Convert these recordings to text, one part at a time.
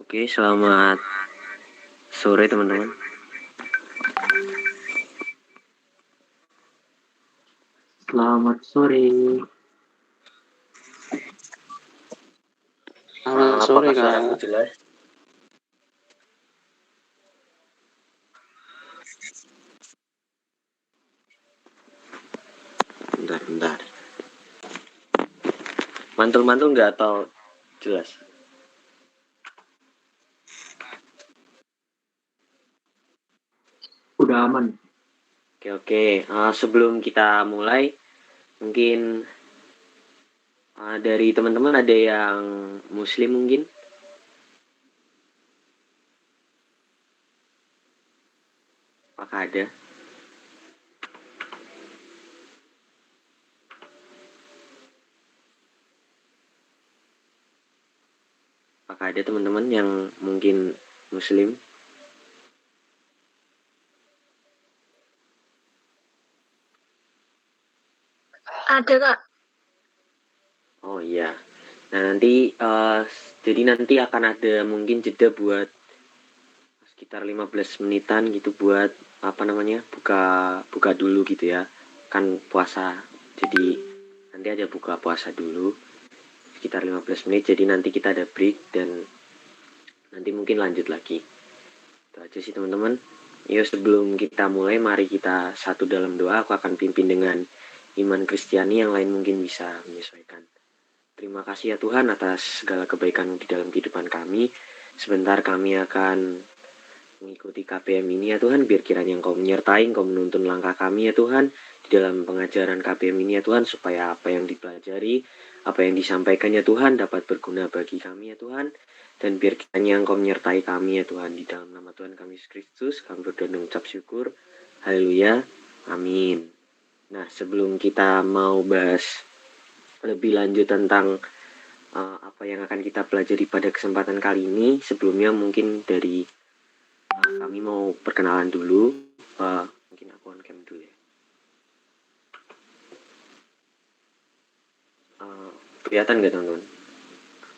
Oke, selamat sore teman-teman. Selamat sore. Selamat sore, Apakah suaraku Kak. jelas? Bentar. Mantul-mantul nggak atau jelas? Udah aman. Oke. Sebelum kita mulai, mungkin dari teman-teman ada yang Muslim mungkin? Apakah ada? Apakah ada teman-teman yang mungkin Muslim? Ada, Kak. Oh iya. Nah nanti jadi nanti akan ada mungkin jeda buat sekitar 15 menitan gitu buat buka dulu gitu ya. Kan puasa. Jadi nanti ada buka puasa dulu sekitar 15 menit, jadi nanti kita ada break dan nanti mungkin lanjut lagi. Itu aja sih teman-teman. Yuk sebelum kita mulai, mari kita satu dalam doa. Aku akan pimpin dengan iman Kristiani, yang lain mungkin bisa menyesuaikan. Terima kasih ya Tuhan atas segala kebaikan di dalam kehidupan kami. Sebentar kami akan mengikuti KPM ini ya Tuhan, biar kiranya Engkau menyertai, Engkau menuntun langkah kami ya Tuhan, di dalam pengajaran KPM ini ya Tuhan, supaya apa yang dipelajari, apa yang disampaikan ya Tuhan, dapat berguna bagi kami ya Tuhan, dan biar kiranya Engkau menyertai kami ya Tuhan, di dalam nama Tuhan kami Yesus Kristus, kami berdoa dan mengucap syukur. Haleluya, amin. Nah, sebelum kita mau bahas lebih lanjut tentang apa yang akan kita pelajari pada kesempatan kali ini, sebelumnya mungkin dari kami mau perkenalan dulu. Mungkin aku on cam dulu ya. Kelihatan nggak teman-teman?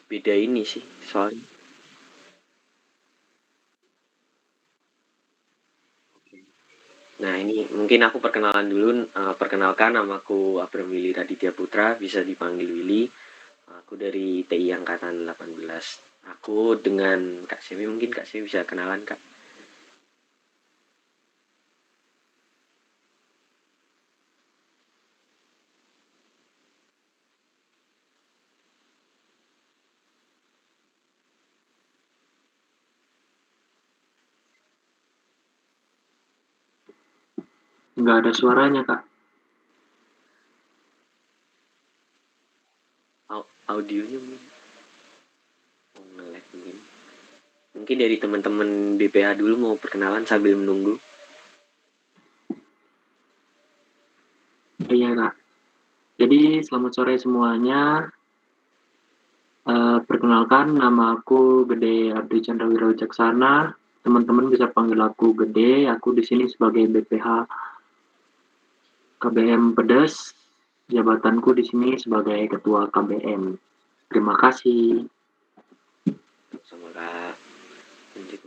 Beda ini sih soalnya. Nah ini mungkin aku perkenalan dulu. Perkenalkan, namaku Abram Willy Raditya Putra, bisa dipanggil Willy. Aku dari TI Angkatan 18. Aku dengan Kak Semi, mungkin Kak Semi bisa kenalan Kak. Nggak ada suaranya, Kak. Audionya nge-lag mungkin. Mungkin dari teman-teman BPA dulu mau perkenalan sambil menunggu. Iya, Kak. Jadi, selamat sore semuanya. Perkenalkan, nama aku Gede Abdi Chandra Wirawicaksana. Teman-teman bisa panggil aku Gede. Aku di sini sebagai BPH KBM Pedes. Jabatanku di sini sebagai Ketua KBM. Terima kasih. Sama Kak. Lanjut.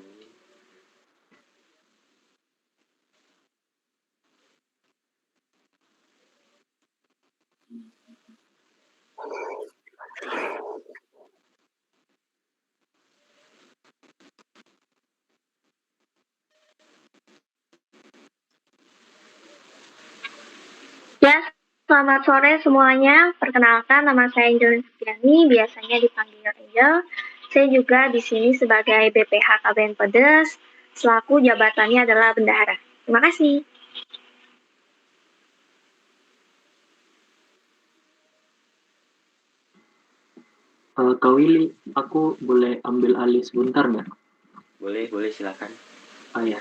Ya, selamat sore semuanya. Perkenalkan, nama saya Angelina Setiani, biasanya dipanggil Angel. Saya juga di sini sebagai BPH KBN Pedes, selaku jabatannya adalah bendahara. Terima kasih. Kak Willy, aku boleh ambil alih sebentar nggak? Boleh silakan. Ya.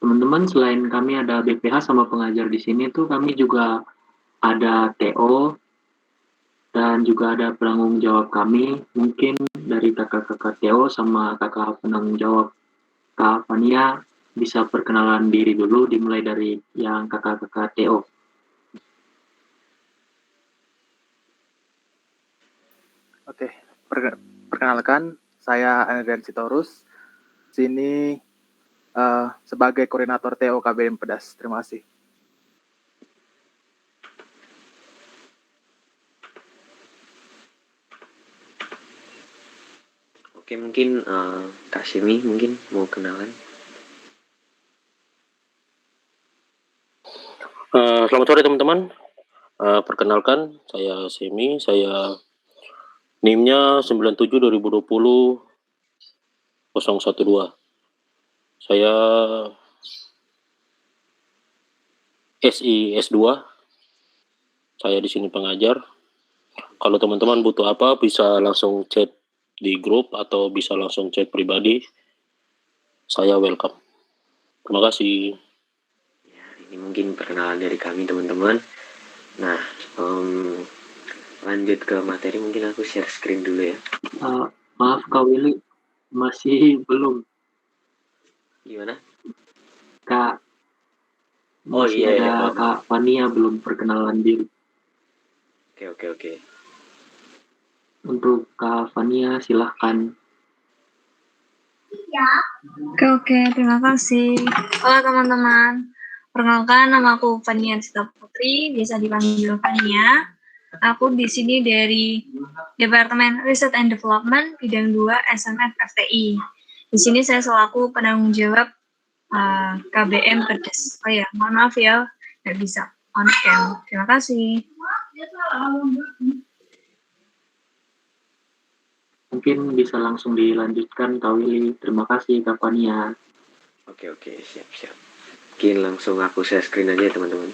Teman-teman, selain kami ada BPH sama pengajar di sini tuh kami juga ada TO dan juga ada penanggung jawab kami. Mungkin dari kakak-kakak TO sama kakak penanggung jawab Kak Fania bisa perkenalan diri dulu, dimulai dari yang kakak-kakak TO. Oke, perkenalkan, saya Anadrian Sitorus. Sini sebagai koordinator TO KBM Pedas. Terima kasih. Oke, mungkin Kak Simi mungkin mau kenalan. Selamat sore teman-teman. Perkenalkan, saya Semi. Saya NIM-nya 97/2020 012. Saya SI S2. Saya di sini pengajar. Kalau teman-teman butuh apa bisa langsung chat di grup atau bisa langsung chat pribadi. Saya welcome. Terima kasih. Ya, ini mungkin perkenalan dari kami teman-teman. Nah, lanjut ke materi, mungkin aku share screen dulu ya. Maaf Kak Willy, masih belum. Gimana? Kak, Oh masih iya, ada maaf. Kak Fania belum perkenalan diri. Oke. Untuk Kak Fania silahkan. Oke, terima kasih. Halo teman-teman, perkenalkan nama aku Fania Sita Putri, biasa dipanggil Fania. Aku di sini dari Departemen Research and Development bidang 2 SMF FTI. Di sini saya selaku penanggung jawab KBM Pedas. Oh ya, mohon maaf ya, nggak bisa on cam. Terima kasih. Mungkin bisa langsung dilanjutkan Kak Willy. Terima kasih Kak Fania. Oke, siap. Mungkin langsung aku share screen aja ya teman-teman.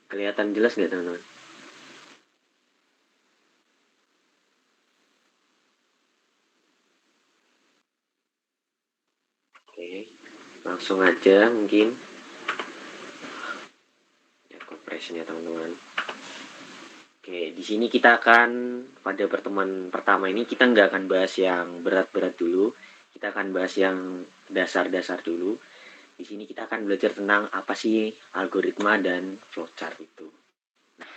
Kelihatan jelas nggak teman-teman? Oke, langsung aja mungkin ya compression ya teman-teman. Oke, di sini kita akan pada pertemuan pertama ini kita nggak akan bahas yang berat-berat dulu. Kita akan bahas yang dasar-dasar dulu. Di sini kita akan belajar tentang apa sih algoritma dan flowchart itu. Nah,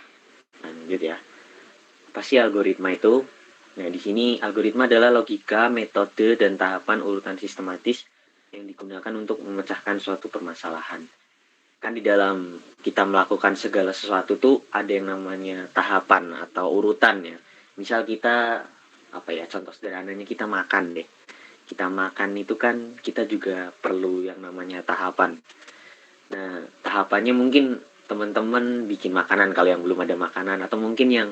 lanjut ya. Apa sih algoritma itu? Nah, di sini algoritma adalah logika, metode, dan tahapan urutan sistematis yang digunakan untuk memecahkan suatu permasalahan. Kan di dalam kita melakukan segala sesuatu tuh ada yang namanya tahapan atau urutan ya. Misal kita contoh sederhananya kita makan deh. Kita makan itu kan kita juga perlu yang namanya tahapan. Nah, tahapannya mungkin teman-teman bikin makanan kalau yang belum ada makanan, atau mungkin yang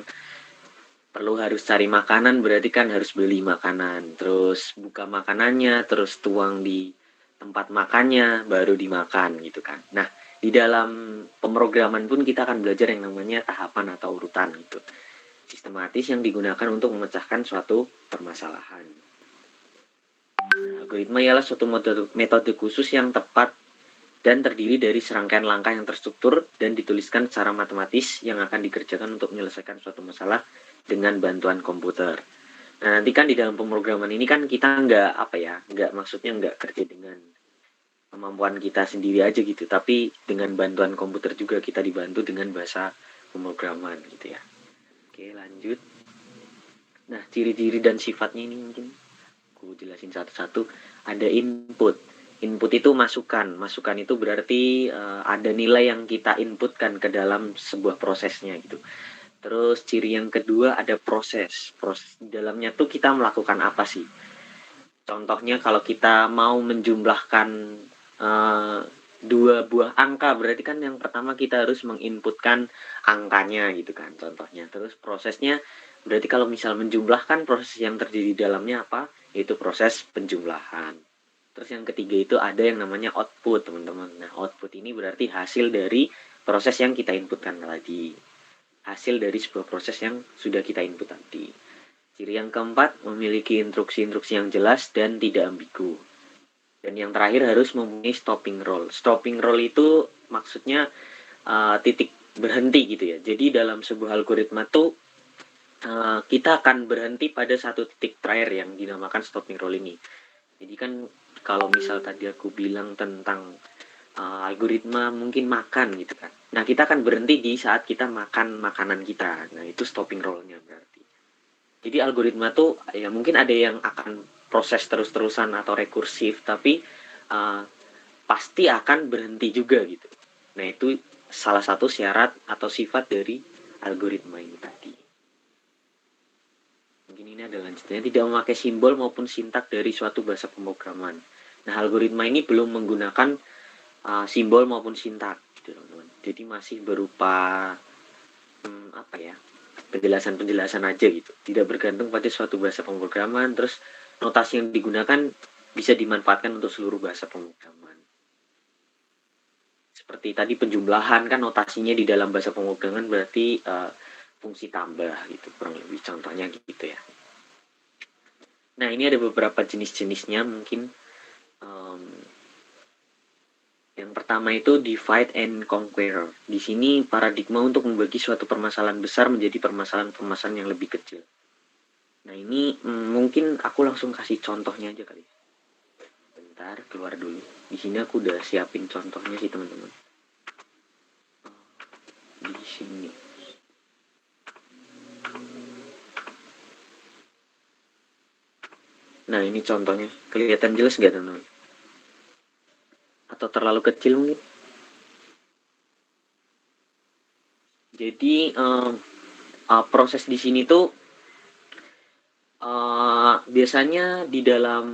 perlu harus cari makanan berarti kan harus beli makanan, terus buka makanannya, terus tuang di tempat makannya, baru dimakan gitu kan. Nah, di dalam pemrograman pun kita akan belajar yang namanya tahapan atau urutan gitu. Sistematis yang digunakan untuk memecahkan suatu permasalahan. Algoritma ialah suatu metode khusus yang tepat dan terdiri dari serangkaian langkah yang terstruktur dan dituliskan secara matematis yang akan dikerjakan untuk menyelesaikan suatu masalah dengan bantuan komputer. Nah, nanti kan di dalam pemrograman ini kan kita maksudnya nggak kerja dengan kemampuan kita sendiri aja gitu, tapi dengan bantuan komputer juga kita dibantu dengan bahasa pemrograman gitu ya. Oke, lanjut. Nah, ciri-ciri dan sifatnya ini mungkin aku jelasin satu-satu. Ada input. Input itu masukan. Masukan itu berarti ada nilai yang kita inputkan ke dalam sebuah prosesnya gitu. Terus ciri yang kedua ada proses. Proses di dalamnya tuh kita melakukan apa sih? Contohnya kalau kita mau menjumlahkan 2 buah angka, berarti kan yang pertama kita harus menginputkan angkanya gitu kan contohnya. Terus prosesnya berarti kalau misal menjumlahkan, proses yang terjadi di dalamnya apa? Yaitu proses penjumlahan. Terus yang ketiga itu ada yang namanya output teman-teman. Nah, output ini berarti hasil dari proses yang kita inputkan tadi. Hasil dari sebuah proses yang sudah kita input tadi. Ciri yang keempat, memiliki instruksi-instruksi yang jelas dan tidak ambigu. Dan yang terakhir harus mempunyai stopping role. Stopping role itu maksudnya titik berhenti gitu ya. Jadi dalam sebuah algoritma tuh kita akan berhenti pada satu titik terakhir yang dinamakan stopping roll ini. Jadi kan kalau misal tadi aku bilang tentang algoritma mungkin makan gitu kan. Nah, kita akan berhenti di saat kita makan makanan kita. Nah, itu stopping roll-nya berarti. Jadi algoritma tuh ya mungkin ada yang akan proses terus-terusan atau rekursif, tapi pasti akan berhenti juga gitu. Nah, itu salah satu syarat atau sifat dari algoritma ini tadi. Mungkin ini ada lanjutannya, tidak memakai simbol maupun sintak dari suatu bahasa pemrograman. Nah, algoritma ini belum menggunakan simbol maupun sintak, gitu, teman-teman. Jadi masih berupa penjelasan-penjelasan aja gitu. Tidak bergantung pada suatu bahasa pemrograman. Terus notasi yang digunakan bisa dimanfaatkan untuk seluruh bahasa pemrograman. Seperti tadi penjumlahan kan notasinya di dalam bahasa pemrograman berarti fungsi tambah gitu, kurang lebih contohnya gitu ya. Nah, ini ada beberapa jenis-jenisnya mungkin. Yang pertama itu divide and conquer. Di sini paradigma untuk membagi suatu permasalahan besar menjadi permasalahan-permasalahan yang lebih kecil. Nah, ini mungkin aku langsung kasih contohnya aja kali. Bentar, keluar dulu. Di sini aku udah siapin contohnya sih, teman-teman. Di sini. Nah, ini contohnya. Kelihatan jelas nggak, teman-teman? Atau terlalu kecil mungkin? Jadi proses di sini tuh biasanya di dalam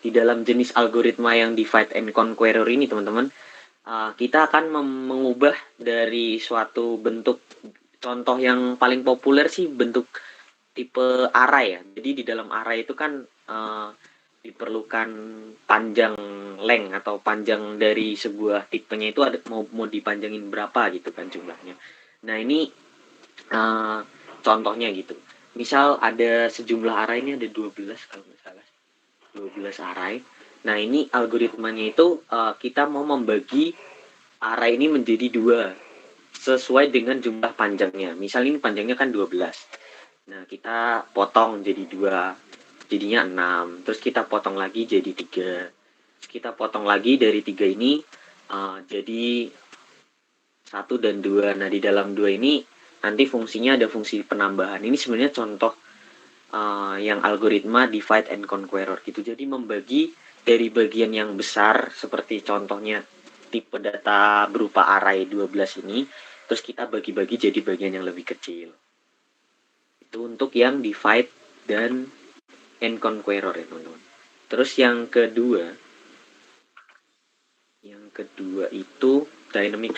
di dalam jenis algoritma yang divide and conquer ini, teman-teman, kita akan mengubah dari suatu bentuk. Contoh yang paling populer sih bentuk tipe array ya. Jadi di dalam array itu kan diperlukan panjang length atau panjang dari sebuah tipenya itu ada mau dipanjangin berapa gitu kan jumlahnya. Nah, ini contohnya gitu. Misal ada sejumlah array, ini ada 12 kalau nggak salah. 12 array. Nah, ini algoritmanya itu kita mau membagi array ini menjadi 2 sesuai dengan jumlah panjangnya. Misal ini panjangnya kan 12. Nah, kita potong jadi 2. Jadinya 6. Terus kita potong lagi jadi 3. Terus kita potong lagi dari 3 ini jadi 1 dan 2. Nah, di dalam 2 ini nanti fungsinya ada fungsi penambahan. Ini sebenarnya contoh yang algoritma divide and conquer gitu. Jadi membagi dari bagian yang besar seperti contohnya tipe data berupa array 12 ini, terus kita bagi-bagi jadi bagian yang lebih kecil. Itu untuk yang divide dan and conquer ya, teman-teman. Terus yang kedua itu dynamic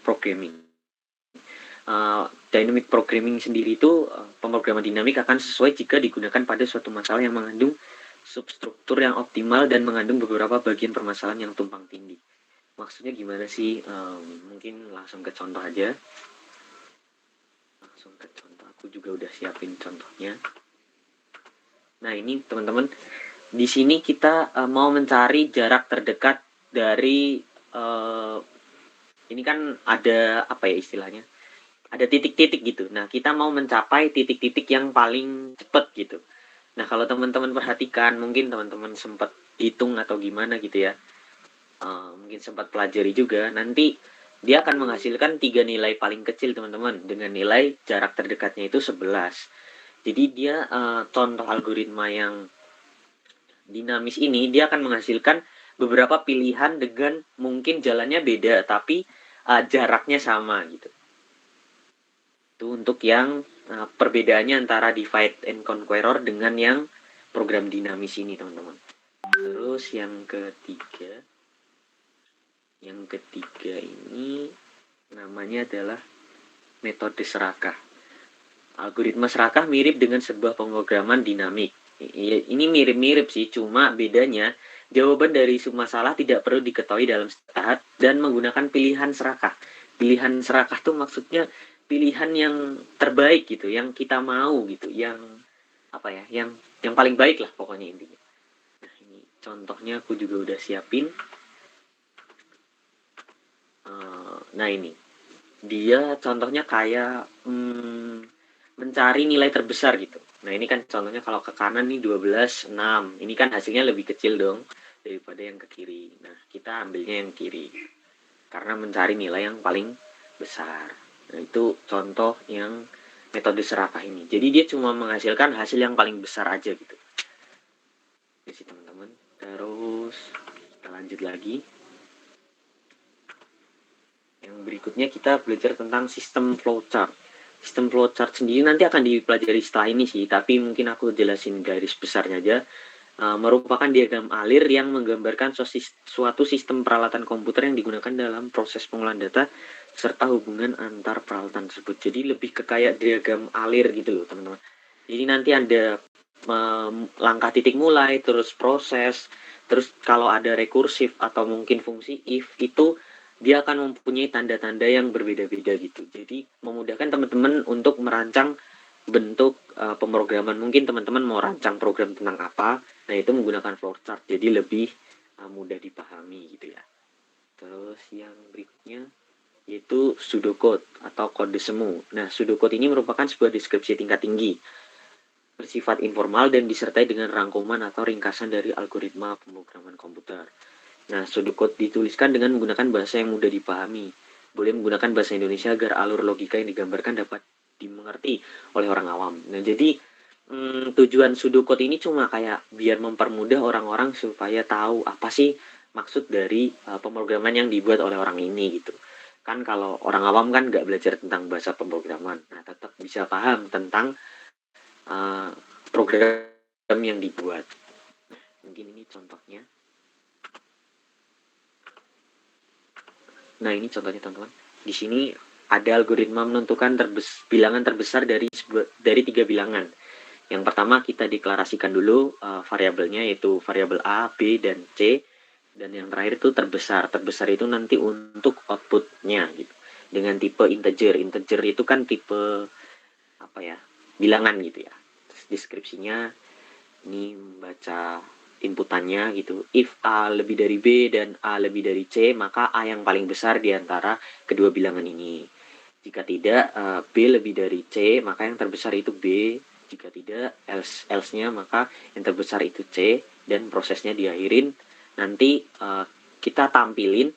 programming. Dynamic programming sendiri itu pemrograman dinamik akan sesuai jika digunakan pada suatu masalah yang mengandung substruktur yang optimal dan mengandung beberapa bagian permasalahan yang tumpang tindih. Maksudnya gimana sih? Mungkin langsung ke contoh aja. Aku juga udah siapin contohnya. Nah, ini teman-teman, di sini kita mau mencari jarak terdekat dari ini kan ada istilahnya? Ada titik-titik gitu. Nah, kita mau mencapai titik-titik yang paling cepat gitu. Nah, kalau teman-teman perhatikan, mungkin teman-teman sempat hitung atau gimana gitu ya. Mungkin sempat pelajari juga. Nanti dia akan menghasilkan 3 nilai paling kecil, teman-teman, dengan nilai jarak terdekatnya itu 11. Jadi dia contoh algoritma yang dinamis ini, dia akan menghasilkan beberapa pilihan dengan mungkin jalannya beda, tapi jaraknya sama gitu. Itu untuk yang perbedaannya antara divide and conquer dengan yang program dinamis ini, teman-teman. Terus yang ketiga ini namanya adalah metode serakah. Algoritma serakah mirip dengan sebuah pemrograman dinamik. Ini mirip-mirip sih, cuma bedanya jawaban dari masalah tidak perlu diketahui dalam saat dan menggunakan pilihan serakah. Pilihan serakah tuh maksudnya pilihan yang terbaik gitu, yang kita mau gitu, yang yang paling baik lah pokoknya intinya. Nah, ini contohnya aku juga udah siapin. Nah, ini dia contohnya kayak mencari nilai terbesar gitu. Nah ini kan contohnya kalau ke kanan nih 12, 6. Ini kan hasilnya lebih kecil dong daripada yang ke kiri. Nah kita ambilnya yang kiri. Karena mencari nilai yang paling besar. Nah itu contoh yang metode serakah ini. Jadi dia cuma menghasilkan hasil yang paling besar aja gitu. Ini sih teman-teman. Terus kita lanjut lagi. Yang berikutnya kita belajar tentang sistem flowchart. Sistem flowchart sendiri nanti akan dipelajari setelah ini sih, tapi mungkin aku jelasin garis besarnya aja. Merupakan diagram alir yang menggambarkan suatu sistem peralatan komputer yang digunakan dalam proses pengolahan data serta hubungan antar peralatan tersebut. Jadi lebih ke kayak diagram alir gitu loh teman-teman. Jadi nanti ada langkah titik mulai, terus proses, terus kalau ada rekursif atau mungkin fungsi if itu dia akan mempunyai tanda-tanda yang berbeda-beda gitu. Jadi memudahkan teman-teman untuk merancang bentuk pemrograman. Mungkin teman-teman mau rancang program tentang apa, nah itu menggunakan flowchart. Jadi lebih mudah dipahami gitu ya. Terus yang berikutnya yaitu pseudocode atau kode semu. Nah, pseudocode ini merupakan sebuah deskripsi tingkat tinggi, bersifat informal dan disertai dengan rangkuman atau ringkasan dari algoritma pemrograman komputer. Nah, pseudocode dituliskan dengan menggunakan bahasa yang mudah dipahami. Boleh menggunakan bahasa Indonesia agar alur logika yang digambarkan dapat dimengerti oleh orang awam. Nah, jadi tujuan pseudocode ini cuma kayak biar mempermudah orang-orang supaya tahu apa sih maksud dari pemrograman yang dibuat oleh orang ini gitu. Kan kalau orang awam kan nggak belajar tentang bahasa pemrograman, nah tetap bisa paham tentang program yang dibuat. Mungkin ini contohnya. Nah ini contohnya teman-teman. Di sini ada algoritma menentukan bilangan terbesar dari 3 bilangan. Yang pertama kita deklarasikan dulu variabelnya yaitu variabel A, B, dan C. Dan yang terakhir itu terbesar. Terbesar itu nanti untuk outputnya gitu. Dengan tipe integer. Integer itu kan tipe apa ya? Bilangan gitu ya. Terus deskripsinya ini membaca inputannya gitu. If A lebih dari B dan A lebih dari C, maka A yang paling besar di antara kedua bilangan ini. Jika tidak, B lebih dari C, maka yang terbesar itu B. Jika tidak, else-nya maka yang terbesar itu C, dan prosesnya diakhirin. Nanti kita tampilin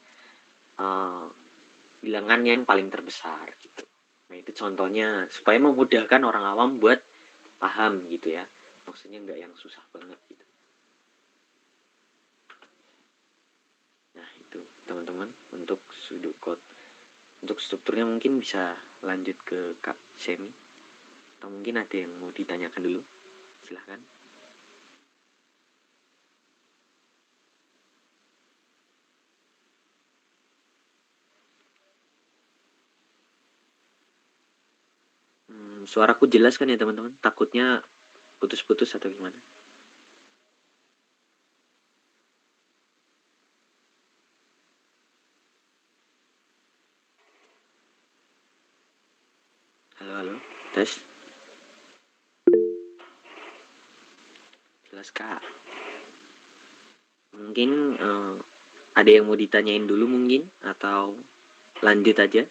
bilangan yang paling terbesar gitu. Nah itu contohnya supaya memudahkan orang awam buat paham gitu ya. Maksudnya nggak yang susah banget gitu. Nah itu teman-teman untuk pseudocode. Untuk strukturnya mungkin bisa lanjut ke Kak Semi. Atau mungkin ada yang mau ditanyakan dulu. Silahkan. Suaraku jelas kan ya teman-teman? Takutnya putus-putus atau gimana? Halo, tes. Jelas Kak. Mungkin ada yang mau ditanyain dulu mungkin? Atau lanjut aja?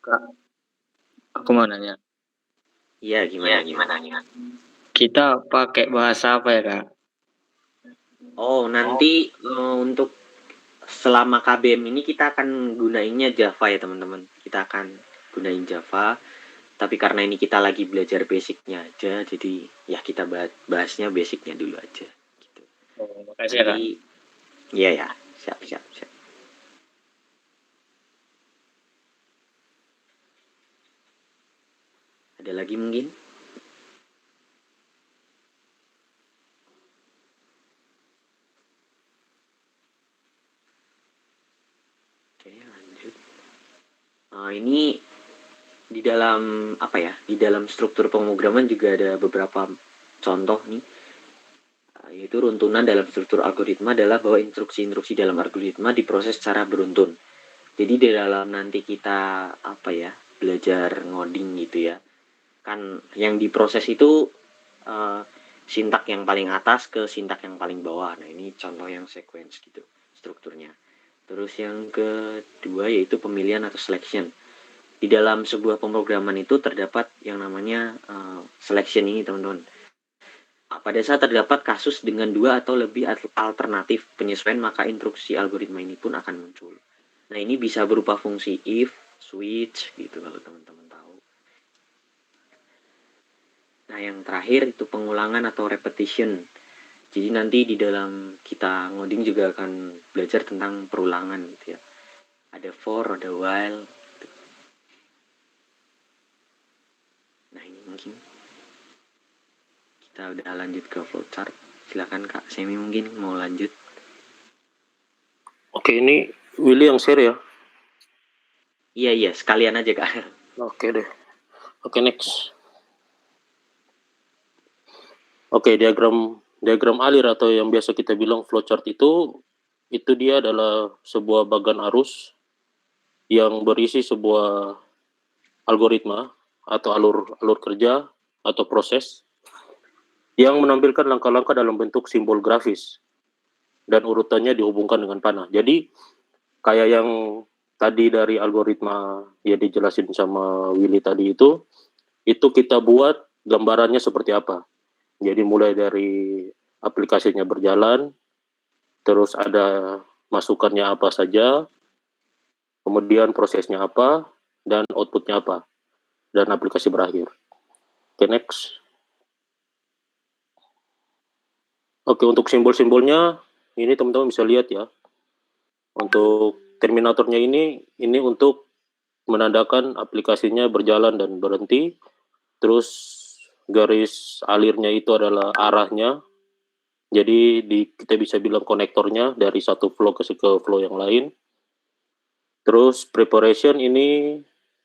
Kak, aku mau nanya. Iya, gimana? Kita pakai bahasa apa ya, Kak? Oh, nanti untuk selama KBM ini kita akan gunainnya Java ya teman-teman. Kita akan gunain Java. Tapi karena ini kita lagi belajar basicnya aja, jadi ya kita bahasnya basicnya dulu aja. Gitu. Oh, makasih ya, Kak. Iya ya, siap. Ada lagi mungkin? Oke, lanjut. Ini di dalam apa ya? Di dalam struktur pemrograman juga ada beberapa contoh nih. Yaitu runtunan dalam struktur algoritma adalah bahwa instruksi-instruksi dalam algoritma diproses secara beruntun. Jadi di dalam nanti kita apa ya? Belajar ngoding gitu ya. Kan yang diproses itu sintak yang paling atas ke sintak yang paling bawah. Nah, ini contoh yang sequence gitu strukturnya. Terus yang kedua yaitu pemilihan atau selection. Di dalam sebuah pemrograman itu terdapat yang namanya selection ini, teman-teman. Pada saat terdapat kasus dengan 2 atau lebih alternatif penyesuaian, maka instruksi algoritma ini pun akan muncul. Nah, ini bisa berupa fungsi if, switch gitu kalau teman-teman tahu. Nah, yang terakhir itu pengulangan atau repetition. Jadi nanti di dalam kita ngoding juga akan belajar tentang perulangan gitu ya. Ada for, ada while. Gitu. Nah, ini mungkin kita udah lanjut ke flowchart. Silakan Kak Semi mungkin mau lanjut. Oke, ini Willy yang share ya. Iya, sekalian aja Kak. Oke deh. Oke, next. Oke, diagram alir atau yang biasa kita bilang flowchart itu dia adalah sebuah bagan arus yang berisi sebuah algoritma atau alur kerja atau proses yang menampilkan langkah-langkah dalam bentuk simbol grafis dan urutannya dihubungkan dengan panah. Jadi kayak yang tadi dari algoritma ya dijelasin sama Willy tadi itu kita buat gambarannya seperti apa. Jadi mulai dari aplikasinya berjalan, terus ada masukannya apa saja, kemudian prosesnya apa, dan outputnya apa, dan aplikasi berakhir. Oke, next. Oke, untuk simbol-simbolnya, ini teman-teman bisa lihat ya. Untuk terminatornya ini untuk menandakan aplikasinya berjalan dan berhenti. Terus garis alirnya itu adalah arahnya. Jadi kita bisa bilang konektornya dari satu flow ke flow yang lain. Terus preparation ini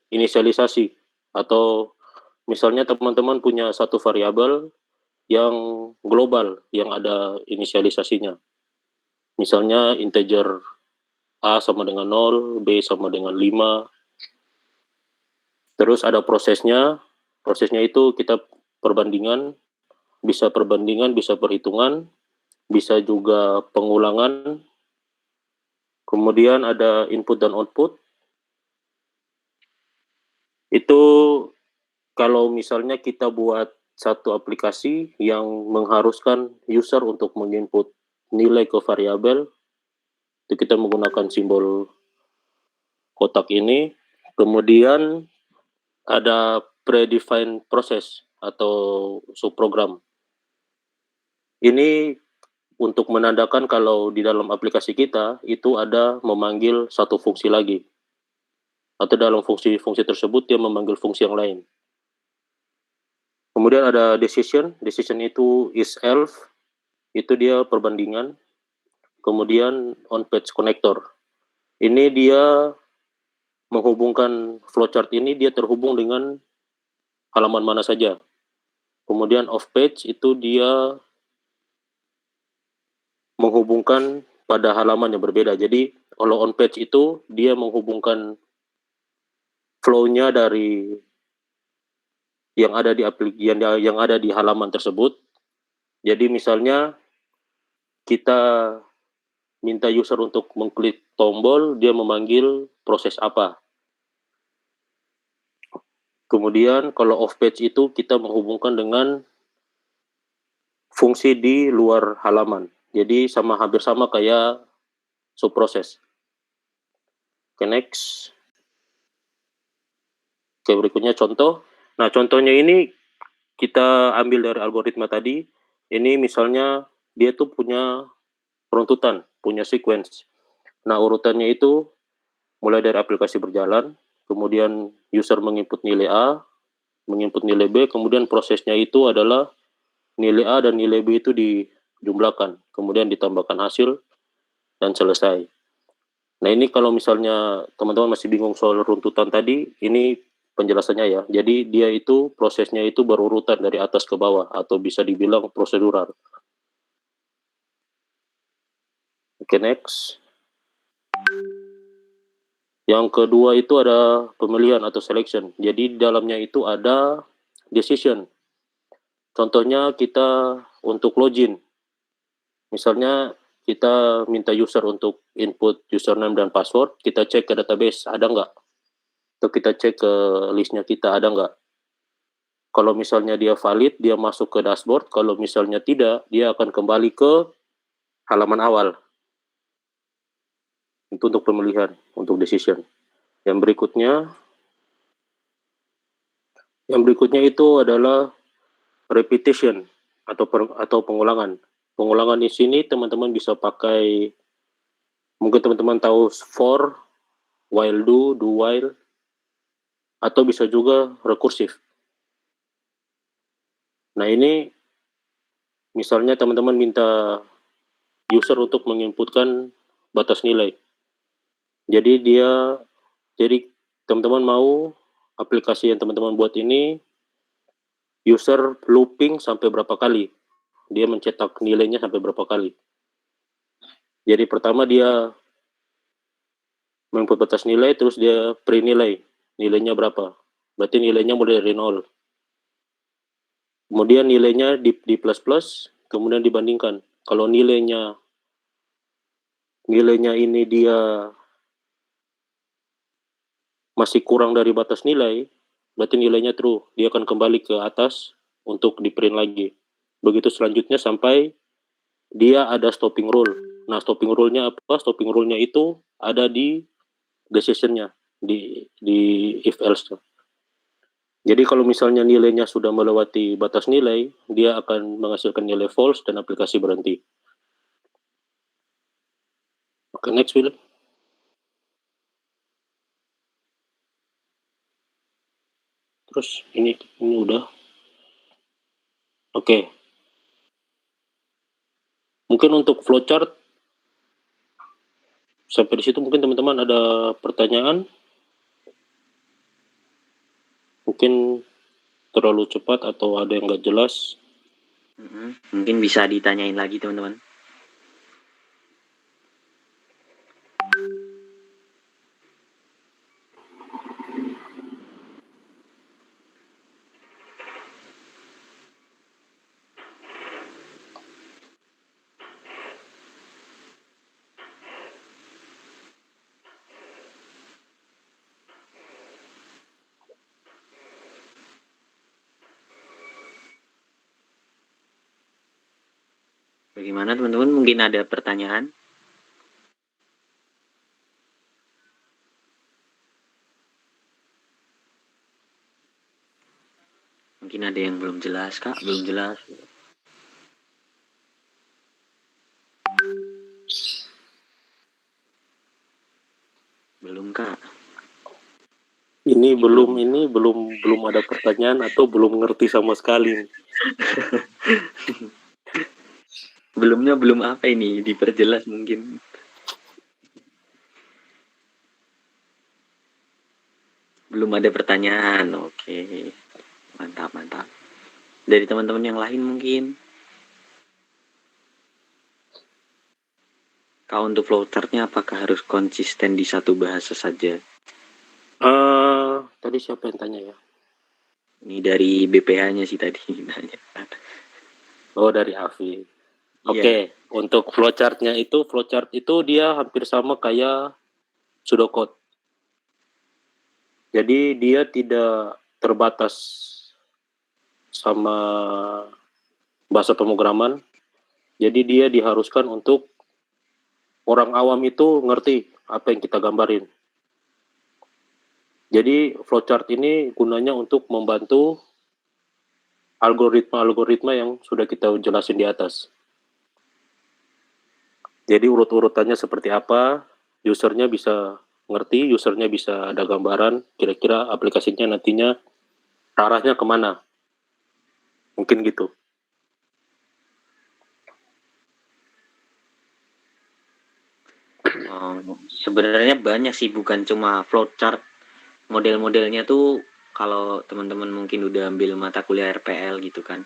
inisialisasi, atau misalnya teman-teman punya satu variabel yang global yang ada inisialisasinya. Misalnya integer A sama dengan 0, B sama dengan 5. Terus ada prosesnya itu kita perbandingan, bisa perhitungan, bisa juga pengulangan. Kemudian ada input dan output. Itu kalau misalnya kita buat satu aplikasi yang mengharuskan user untuk menginput nilai ke variabel, itu kita menggunakan simbol kotak ini. Kemudian ada predefined process atau subprogram. Ini untuk menandakan kalau di dalam aplikasi kita itu ada memanggil satu fungsi lagi. Atau dalam fungsi tersebut dia memanggil fungsi yang lain. Kemudian ada decision itu is else, itu dia perbandingan. Kemudian on page connector. Ini dia menghubungkan flowchart ini, dia terhubung dengan halaman mana saja. Kemudian off page itu dia menghubungkan pada halaman yang berbeda. Jadi kalau on page itu dia menghubungkan flow-nya dari yang ada di halaman tersebut. Jadi misalnya kita minta user untuk mengklik tombol, dia memanggil proses apa. Kemudian kalau off page itu kita menghubungkan dengan fungsi di luar halaman. Jadi hampir sama kayak subproses. Oke, next. Oke, berikutnya contoh. Nah, contohnya ini kita ambil dari algoritma tadi. Ini misalnya dia tuh punya runtutan, punya sequence. Nah, urutannya itu mulai dari aplikasi berjalan, kemudian user menginput nilai A, menginput nilai B, kemudian prosesnya itu adalah nilai A dan nilai B itu dijumlahkan, kemudian ditambahkan hasil, dan selesai. Nah, ini kalau misalnya teman-teman masih bingung soal runtutan tadi, ini penjelasannya ya. Jadi dia itu prosesnya itu berurutan dari atas ke bawah, atau bisa dibilang prosedural. Oke, next. Yang kedua itu ada pemilihan atau selection. Jadi di dalamnya itu ada decision. Contohnya kita untuk login. Misalnya kita minta user untuk input username dan password, kita cek ke database, ada nggak? Atau kita cek ke listnya kita, ada nggak? Kalau misalnya dia valid, dia masuk ke dashboard. Kalau misalnya tidak, dia akan kembali ke halaman awal. Itu untuk pemilihan, untuk decision. Yang berikutnya itu adalah repetition atau pengulangan. Pengulangan di sini teman-teman bisa pakai, mungkin teman-teman tahu for, while do while, atau bisa juga rekursif. Nah ini misalnya teman-teman minta user untuk menginputkan batas nilai. Jadi teman-teman mau aplikasi yang teman-teman buat ini user looping sampai berapa kali. Dia mencetak nilainya sampai berapa kali. Jadi pertama dia menginput batas nilai, terus dia print nilainya berapa. Berarti nilainya mulai dari 0. Kemudian nilainya di plus, kemudian dibandingkan. Kalau nilainya ini dia masih kurang dari batas nilai, berarti nilainya true. Dia akan kembali ke atas untuk di print lagi. Begitu selanjutnya sampai dia ada stopping rule. Nah, stopping rule-nya apa? Stopping rule-nya itu ada di decision-nya, di if else. Jadi kalau misalnya nilainya sudah melewati batas nilai, dia akan menghasilkan nilai false dan aplikasi berhenti. Oke, next Will. Terus ini udah. Oke. Mungkin untuk flowchart sampai di situ mungkin teman-teman ada pertanyaan? Mungkin terlalu cepat atau ada yang nggak jelas? Mungkin bisa ditanyain lagi teman-teman. Bagaimana teman-teman? Mungkin ada pertanyaan? Mungkin ada yang belum jelas, Kak? Belum jelas. Belum, Kak. Ini belum ada pertanyaan atau belum ngerti sama sekali. Belum apa ini? Diperjelas mungkin. Belum ada pertanyaan. Oke. Mantap. Dari teman-teman yang lain mungkin. Kak, untuk flowchart-nya apakah harus konsisten di satu bahasa saja? Tadi siapa yang tanya ya? Ini dari BPH-nya sih tadi nanya. Oh, dari Afi. Oke. Untuk flowchart itu dia hampir sama kayak pseudocode. Jadi dia tidak terbatas sama bahasa pemrograman. Jadi dia diharuskan untuk orang awam itu ngerti apa yang kita gambarin. Jadi flowchart ini gunanya untuk membantu algoritma yang sudah kita jelasin di atas. Jadi urut-urutannya seperti apa, usernya bisa ngerti, usernya bisa ada gambaran, kira-kira aplikasinya nantinya arahnya kemana. Mungkin gitu. Sebenarnya banyak sih, bukan cuma flowchart. Model-modelnya tuh kalau teman-teman mungkin udah ambil mata kuliah RPL gitu kan,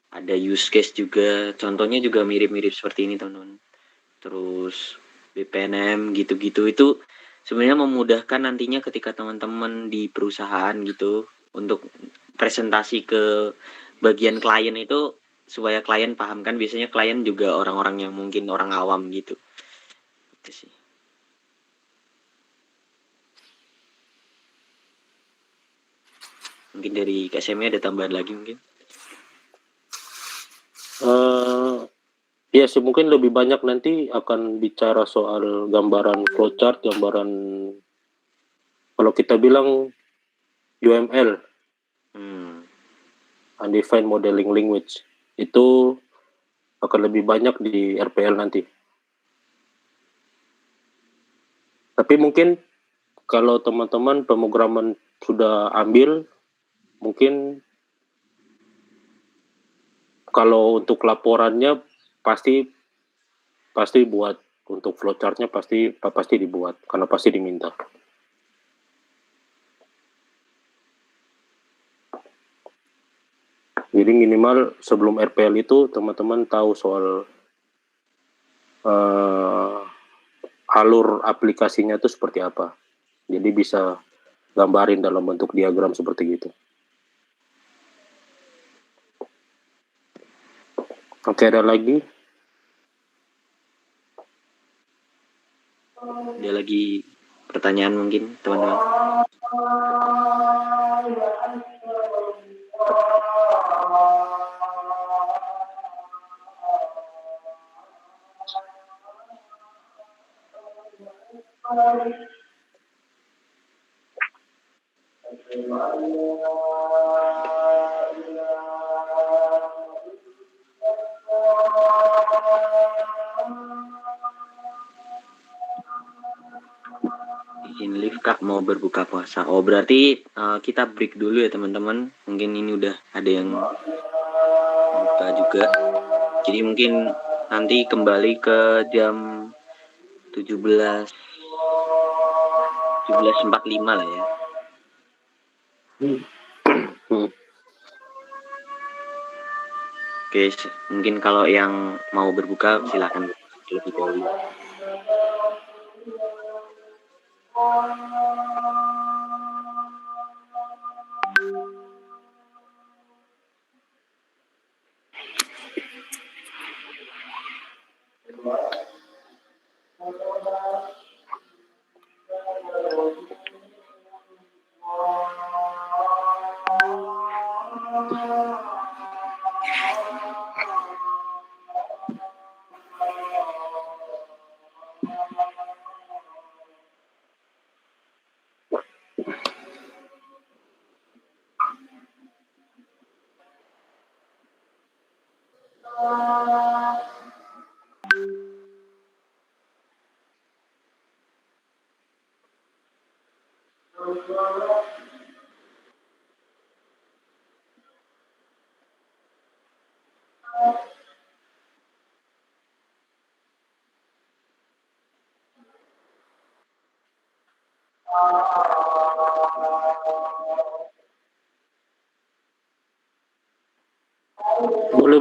ada use case juga, contohnya juga mirip-mirip seperti ini teman-teman. Terus BPNM gitu-gitu itu sebenarnya memudahkan nantinya ketika teman-teman di perusahaan gitu untuk presentasi ke bagian klien itu supaya klien paham, kan biasanya klien juga orang-orang yang mungkin orang awam gitu. Itu sih. Mungkin dari KSME ada tambahan lagi mungkin? Ya sih, mungkin lebih banyak nanti akan bicara soal gambaran flowchart, gambaran kalau kita bilang UML, Undefined Modeling Language, itu akan lebih banyak di RPL nanti. Tapi mungkin kalau teman-teman pemrograman sudah ambil, mungkin kalau untuk laporannya pasti buat, untuk flowchartnya pasti dibuat karena pasti diminta. Jadi minimal sebelum RPL itu teman-teman tahu soal alur aplikasinya itu seperti apa. Jadi bisa gambarin dalam bentuk diagram seperti gitu. Oke, ada lagi? Ada lagi pertanyaan mungkin teman-teman? Izin lift Kak, mau berbuka puasa. Oh berarti kita break dulu ya teman-teman. Mungkin ini udah ada yang buka juga. Jadi mungkin nanti kembali ke jam 17.45 lah ya. Oke, mungkin kalau yang mau berbuka silakan lebih dahulu.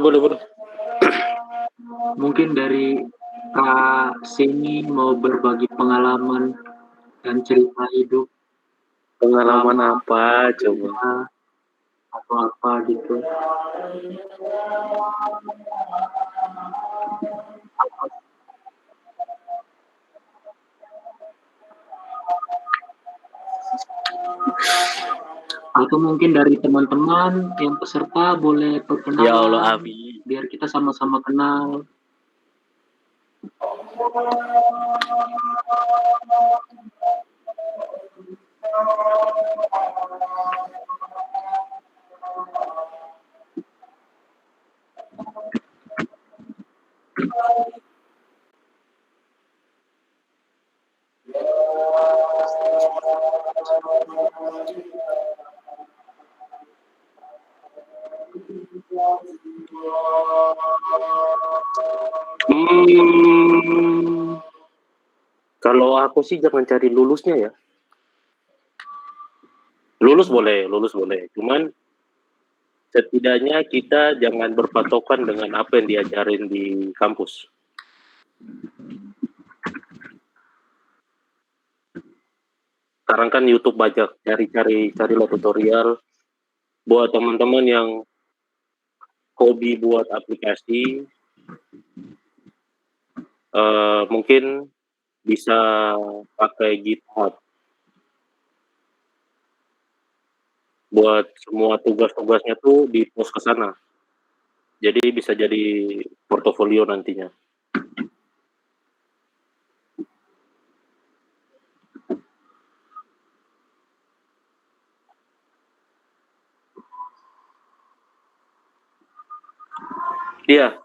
Boleh. Mungkin dari Kak Seni mau berbagi pengalaman dan cerita hidup. Pengalaman apa coba? Atau apa gitu. Atau mungkin dari teman-teman yang peserta boleh perkenalan. Ya Allah, amin. Biar kita sama-sama kenal. Kalau aku sih jangan cari lulusnya ya. Lulus boleh. Cuman setidaknya kita jangan berpatokan dengan apa yang diajarin di kampus. Sekarang kan YouTube banyak, carilah tutorial buat teman-teman yang hobi buat aplikasi, mungkin bisa pakai GitHub buat semua tugas-tugasnya tuh di post ke sana. Jadi bisa jadi portofolio nantinya. Iya.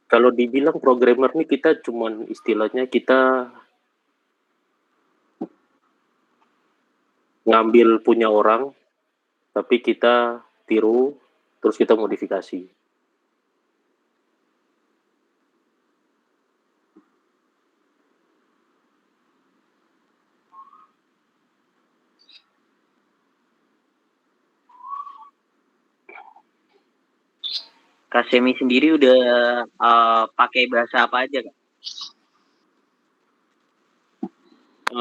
Kalau dibilang programmer nih kita cuman istilahnya kita ngambil punya orang, tapi kita tiru, terus kita modifikasi. Kak Semi sendiri udah pakai bahasa apa aja, Kak?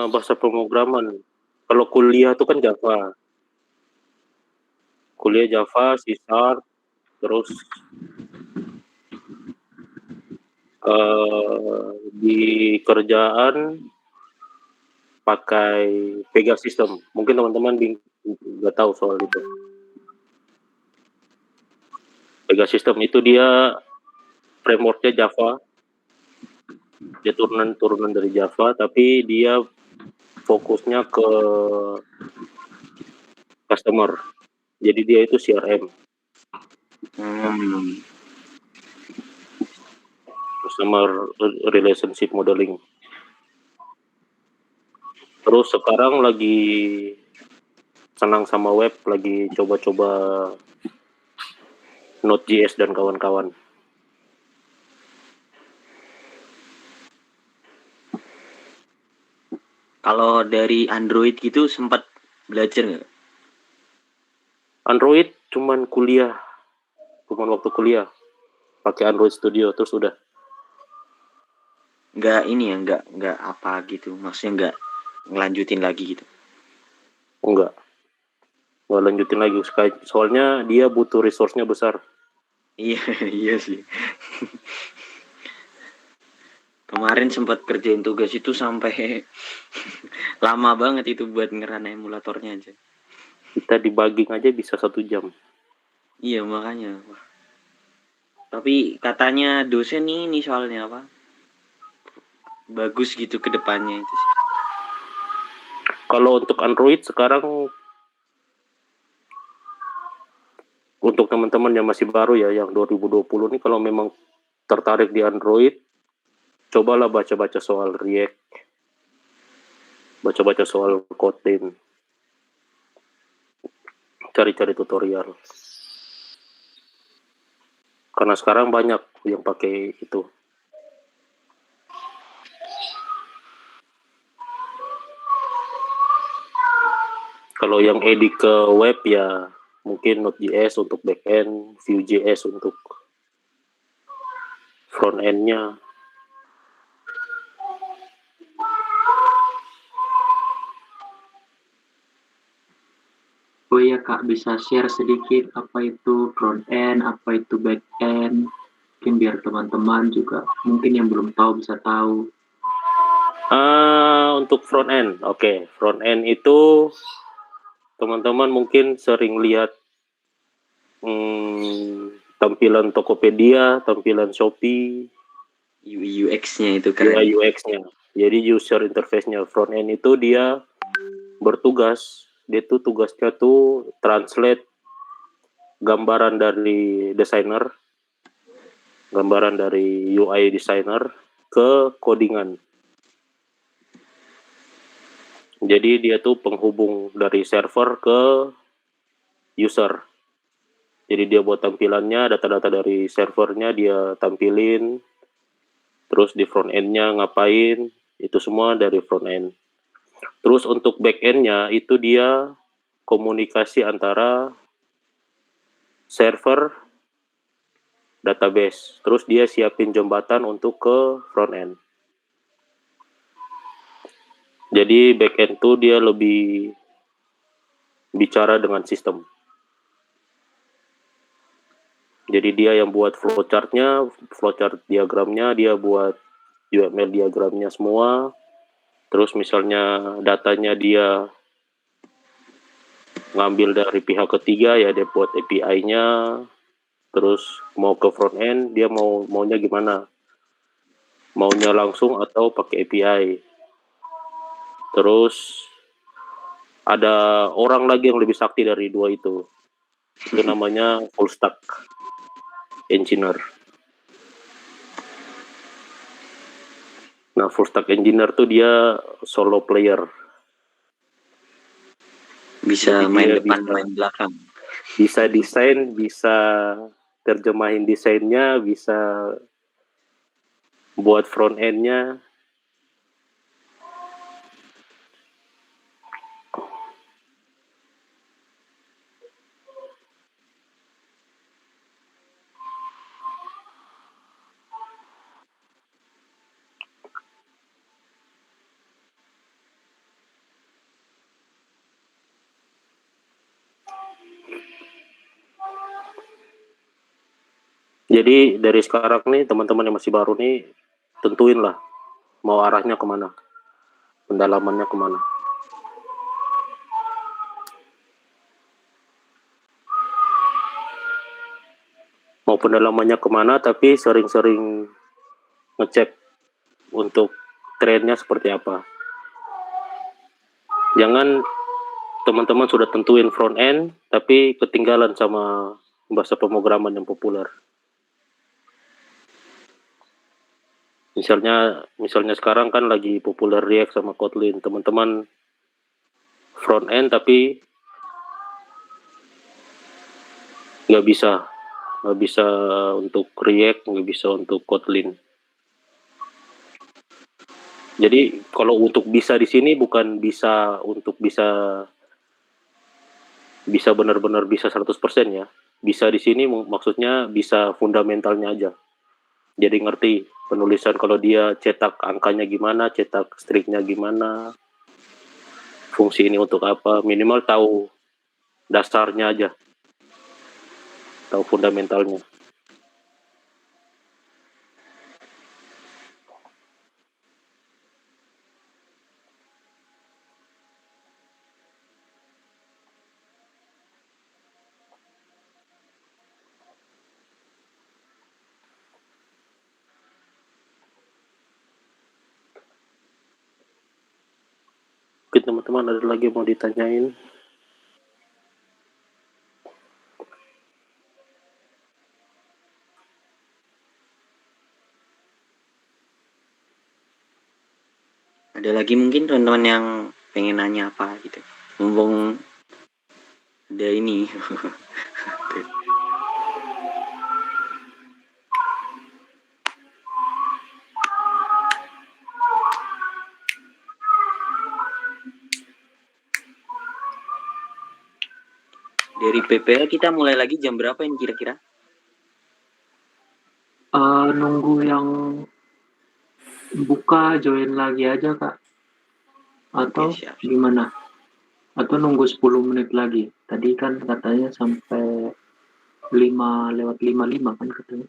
Bahasa pemrograman. Kalau kuliah itu kan Java. Kuliah Java, C#, terus di kerjaan pakai Pegasystem. Mungkin teman-teman nggak tahu soal itu. Pegasystem itu dia frameworknya Java. Dia turunan dari Java, tapi dia fokusnya ke customer. Jadi dia itu CRM. Customer Relationship Modeling. Terus sekarang lagi senang sama web, lagi coba-coba Node.js dan kawan-kawan. Kalau dari Android gitu sempat belajar nggak? Android cuman waktu kuliah pakai Android Studio terus udah. Nggak ini ya, nggak apa gitu, maksudnya nggak ngelanjutin lagi gitu. Nggak lanjutin lagi, soalnya dia butuh resource-nya besar. Iya iya sih. Kemarin sempat kerjain tugas itu sampai lama banget itu buat ngeran emulatornya aja. Kita debugging aja bisa 1 jam. Iya makanya. Tapi katanya dosen ini soalnya apa? Bagus gitu ke depannya itu sih. Kalau untuk Android sekarang, untuk teman-teman yang masih baru ya, yang 2020 nih, kalau memang tertarik di Android, cobalah baca-baca soal React, baca-baca soal Kotlin, cari-cari tutorial. Karena sekarang banyak yang pakai itu. Kalau yang edit ke web ya mungkin Node.js untuk backend, Vue.js untuk front end-nya. Oh iya Kak, bisa share sedikit apa itu front end, apa itu back end, mungkin biar teman-teman juga mungkin yang belum tahu bisa tahu. Untuk front end, oke. Front end itu teman-teman mungkin sering lihat tampilan Tokopedia, tampilan Shopee, UX-nya itu keren. UI UX-nya. Jadi user interface-nya. Front end itu dia bertugas, dia tuh tugasnya tuh translate gambaran dari desainer, gambaran dari UI designer ke codingan. Jadi dia tuh penghubung dari server ke user. Jadi dia buat tampilannya, data-data dari servernya dia tampilin, terus di front end-nya ngapain, itu semua dari front end. Terus untuk back end-nya itu dia komunikasi antara server, database, terus dia siapin jembatan untuk ke front end. Jadi backend tuh dia lebih bicara dengan sistem. Jadi dia yang buat flowchart-nya, flowchart diagramnya, dia buat UML diagramnya semua. Terus misalnya datanya dia ngambil dari pihak ketiga, ya dia buat API-nya. Terus mau ke front end, dia maunya gimana? Maunya langsung atau pakai API. Terus ada orang lagi yang lebih sakti dari dua itu. Itu namanya full stack engineer. Nah, full stack engineer tuh dia solo player. Bisa Jadi main dia depan, bisa- main belakang. Bisa desain, bisa terjemahin desainnya, bisa buat front end-nya. Jadi dari sekarang nih teman-teman yang masih baru nih tentuin lah mau arahnya kemana, pendalamannya kemana. Mau pendalamannya kemana, tapi sering-sering ngecek untuk trennya seperti apa. Jangan teman-teman sudah tentuin front end, tapi ketinggalan sama bahasa pemrograman yang populer. Misalnya sekarang kan lagi populer React sama Kotlin. Teman-teman front end tapi nggak bisa untuk React, nggak bisa untuk Kotlin. Jadi kalau untuk bisa di sini bukan bisa untuk bisa benar-benar bisa 100% ya. Bisa di sini maksudnya bisa fundamentalnya aja. Jadi ngerti penulisan kalau dia cetak angkanya gimana, cetak stringnya gimana, fungsi ini untuk apa, minimal tahu dasarnya aja, tahu fundamentalnya. Mungkin teman-teman ada lagi yang mau ditanyain? Ada lagi mungkin teman-teman yang pengen nanya apa gitu. Mumpung ada ini. Dari PPL kita mulai lagi jam berapa ini kira-kira? Nunggu yang buka join lagi aja Kak, atau Oke, siap. gimana? Atau nunggu 10 menit lagi? Tadi kan katanya sampai 5:55 kan katanya.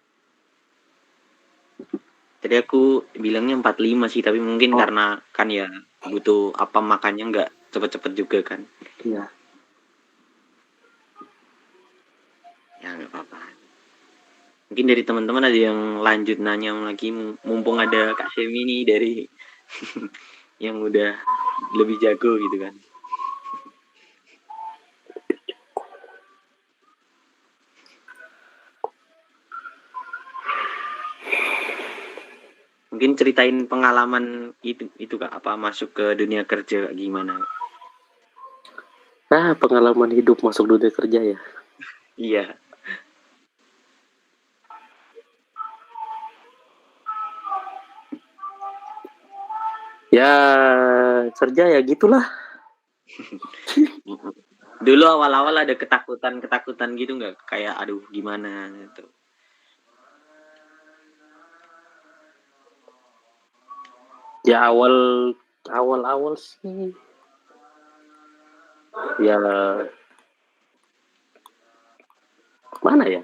Tadi aku bilangnya 45 sih, tapi mungkin Oh. karena kan ya butuh apa makannya nggak cepet-cepet juga kan. Iya. Ya nggak apa-apa. Mungkin dari teman-teman ada yang lanjut nanya lagi, mumpung ada Kak Semi nih dari yang udah lebih jago gitu kan. Mungkin ceritain pengalaman itu Kak, apa masuk ke dunia kerja gimana? Nah, pengalaman hidup masuk dunia kerja ya. Iya. Ya, kerja ya gitulah. Dulu awal-awal ada ketakutan gitu nggak? Kayak aduh gimana gitu. Ya awal Awal-awal sih ya mana ya?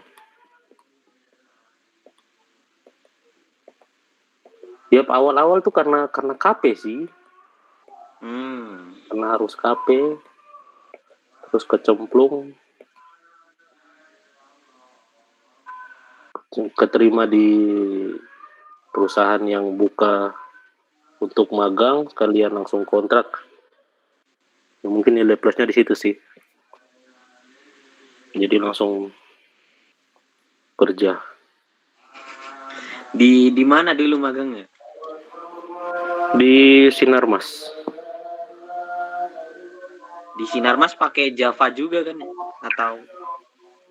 Ya awal-awal tuh karena KP sih. Karena harus KP, terus kecemplung, keterima di perusahaan yang buka untuk magang, sekalian langsung kontrak. Ya, mungkin nilai plusnya di situ sih. Jadi langsung kerja. Di mana dulu magangnya? Di Sinarmas. Di Sinarmas pakai Java juga kan? Atau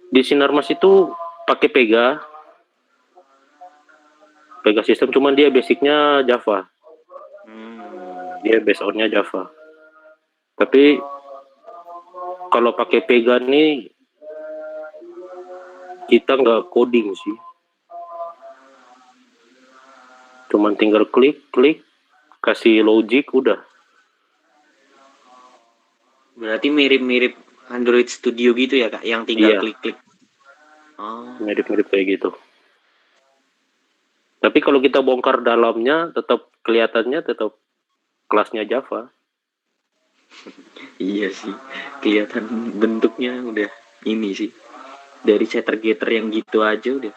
Di Sinarmas itu pakai Pega sistem, cuman dia basicnya Java. Dia base on-nya Java. Tapi kalau pakai Pega nih kita nggak coding sih. Cuman tinggal klik, kasih logic, udah. berarti mirip-mirip Android Studio gitu ya Kak? Yang tinggal Iya. klik-klik. Oh. Mirip-mirip kayak gitu. Tapi kalau kita bongkar dalamnya, tetap kelihatannya tetap kelasnya Java. Iya sih, kelihatan bentuknya udah ini sih. Dari setter-getter yang gitu aja udah.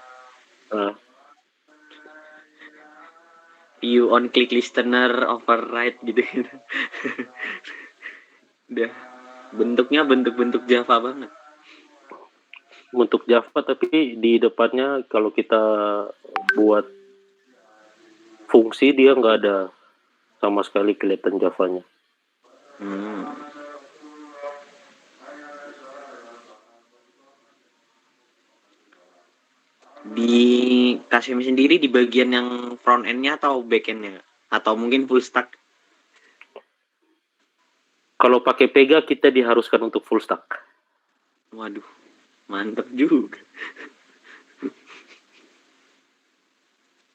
View on click listener override gitu. Udah bentuknya bentuk-bentuk Java banget. Untuk Java, tapi di depannya kalau kita buat fungsi, dia nggak ada sama sekali kelihatan Javanya. Di Kasemi sendiri di bagian yang front end-nya atau back end-nya? Atau mungkin full stack? Kalau pakai Pega kita diharuskan untuk full stack. Waduh, mantep juga.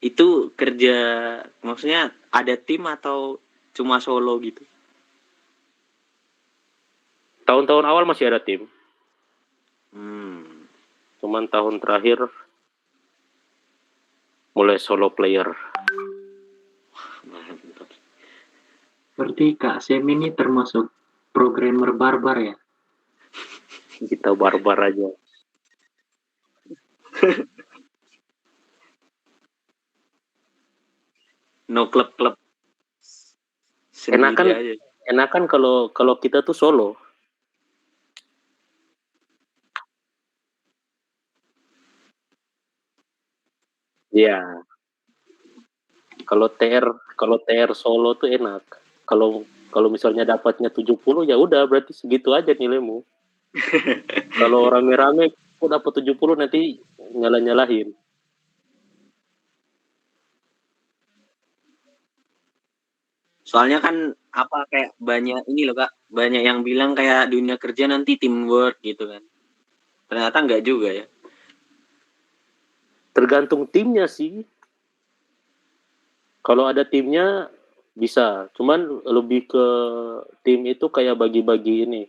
Itu kerja, maksudnya ada tim atau cuma solo gitu? Tahun-tahun awal masih ada tim. Cuman tahun terakhir mulai solo player. Mantap. Berarti Kak Sem ini termasuk programmer barbar ya? Kita barbar aja. No klub-klub. Sendiri aja. Enakan kalau kita tuh solo. Iya. Kalau TR solo tuh enak. Kalau misalnya dapatnya 70, ya udah berarti segitu aja nilaimu. Kalau rame-rame kok dapat 70 nanti nyalahin. Soalnya kan kayak banyak ini loh Kak, banyak yang bilang kayak dunia kerja nanti teamwork gitu kan. Ternyata enggak juga ya. Tergantung timnya sih. Kalau ada timnya bisa, cuman lebih ke tim itu kayak bagi-bagi ini.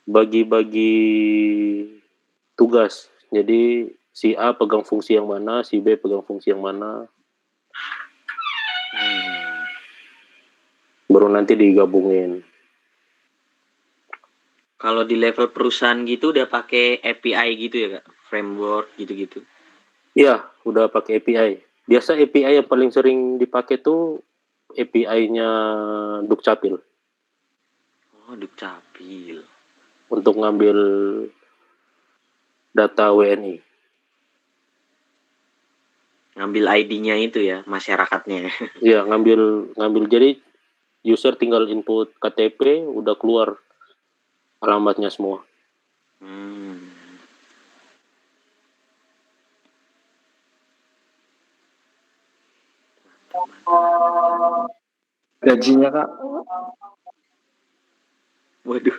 Bagi-bagi tugas. Jadi si A pegang fungsi yang mana, si B pegang fungsi yang mana. Baru nanti digabungin. Kalau di level perusahaan gitu udah pakai API gitu ya Kak? Framework gitu-gitu. Iya, udah pakai API. Biasa API yang paling sering dipakai tuh API-nya Dukcapil. Oh, Dukcapil. Untuk ngambil data WNI. Ngambil ID-nya itu ya, masyarakatnya. Iya, ngambil jadi user tinggal input KTP, udah keluar alamatnya semua. Gajinya Kak? Waduh.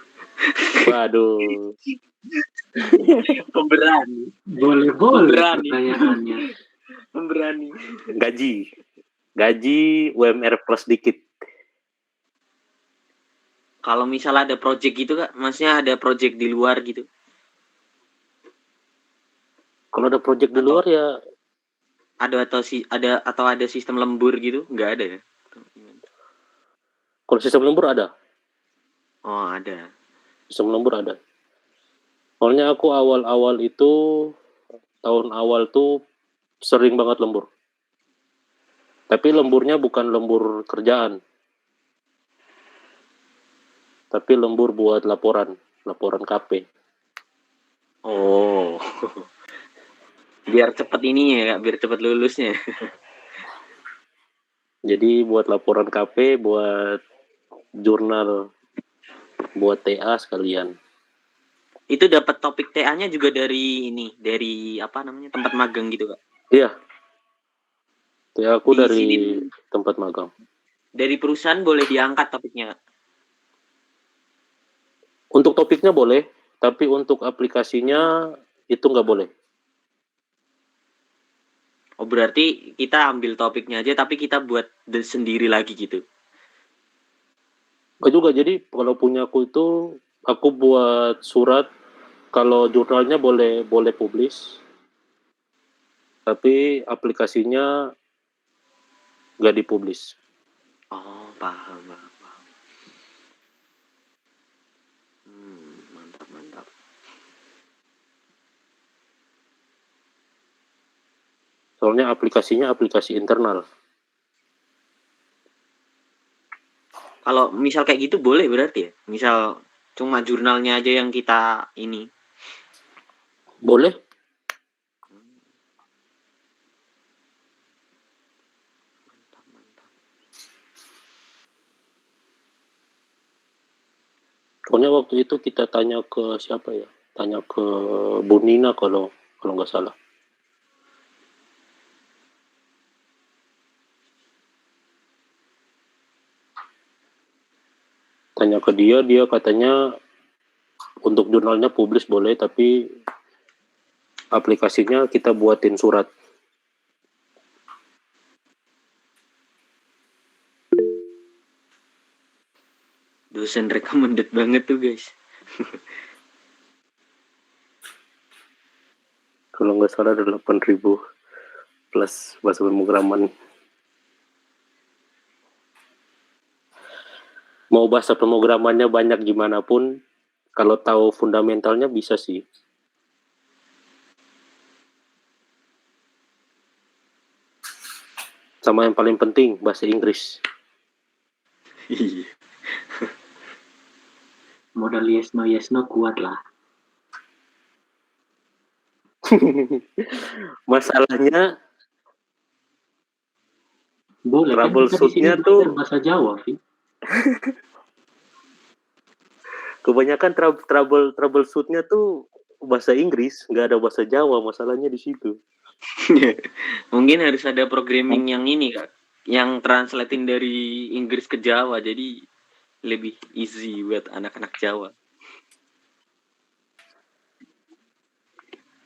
Pemberani. Boleh Pemberani. pertanyaannya. Pemberani. Gaji. gaji UMR plus dikit. Kalau misalnya ada project gitu Kak, maksudnya ada project di luar gitu. Kalau ada project di luar ya Ada sistem lembur gitu? Nggak ada ya? kalau sistem lembur ada. Oh, ada. Sistem lembur ada. Soalnya aku awal-awal itu tahun awal tuh sering banget lembur. Tapi lemburnya bukan lembur kerjaan. Tapi lembur buat laporan KP. Oh. Biar cepet ini ya Kak, biar cepet lulusnya. Jadi buat laporan KP, buat jurnal, buat TA sekalian. Itu dapat topik TA-nya juga dari apa namanya, tempat magang gitu Kak? Iya. TA aku Di dari sini tempat magang. dari perusahaan boleh diangkat topiknya Kak? Untuk topiknya boleh, tapi untuk aplikasinya itu nggak boleh. Oh, berarti kita ambil topiknya aja tapi kita buat sendiri lagi gitu. Nggak juga, jadi kalau punya aku itu, aku buat surat, kalau jurnalnya boleh publish, tapi aplikasinya nggak dipublish. Oh, paham. Mantap. Soalnya aplikasinya aplikasi internal. Kalau misal kayak gitu boleh berarti ya? Misal cuma jurnalnya aja yang kita ini. Boleh? Soalnya waktu itu kita tanya ke siapa ya? Tanya ke Bu Nina kalau nggak salah. Tanya ke dia katanya untuk jurnalnya publish boleh, tapi aplikasinya kita buatin surat. Dosen recommended banget tuh guys. Kalau nggak salah ada 8.000 plus bahasa pemrograman. Mau bahasa pemrogramannya banyak gimana pun, kalau tahu fundamentalnya bisa sih. Sama yang paling penting, bahasa Inggris. Iya. Modal yes no kuat lah. Masalahnya Boleh kan kita di sini troubleshoot-nya belajar tuh bahasa Jawa, Vi. kebanyakan troubleshoot-nya tuh bahasa Inggris, nggak ada bahasa Jawa, masalahnya di situ. Mungkin harus ada programming yang ini Kak, yang translatein dari Inggris ke Jawa, jadi lebih easy buat anak-anak Jawa.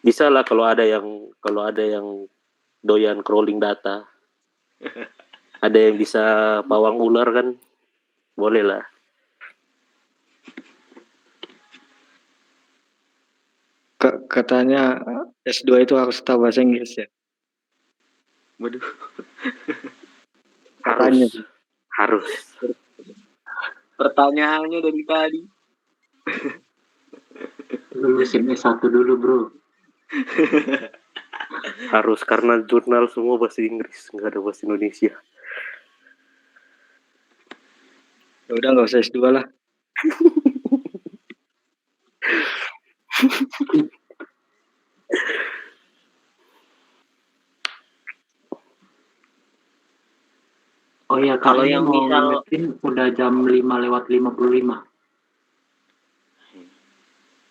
Bisa lah kalau ada yang doyan crawling data. Ada yang bisa pawang ular kan, boleh lah. Katanya S2 itu harus tahu bahasa Inggris ya. Waduh. Harus. Pertanyaannya dari tadi. Lulusin S1 dulu, bro. Harus, karena jurnal semua bahasa Inggris, nggak ada bahasa Indonesia. Ya udah nggak usah S2 lah. Oh iya, Kalau ini yang mau misal ngingetin udah jam 5:55.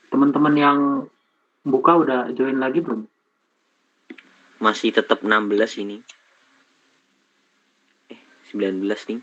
Teman-teman yang buka udah join lagi belum? masih tetap 16 ini. 19 nih.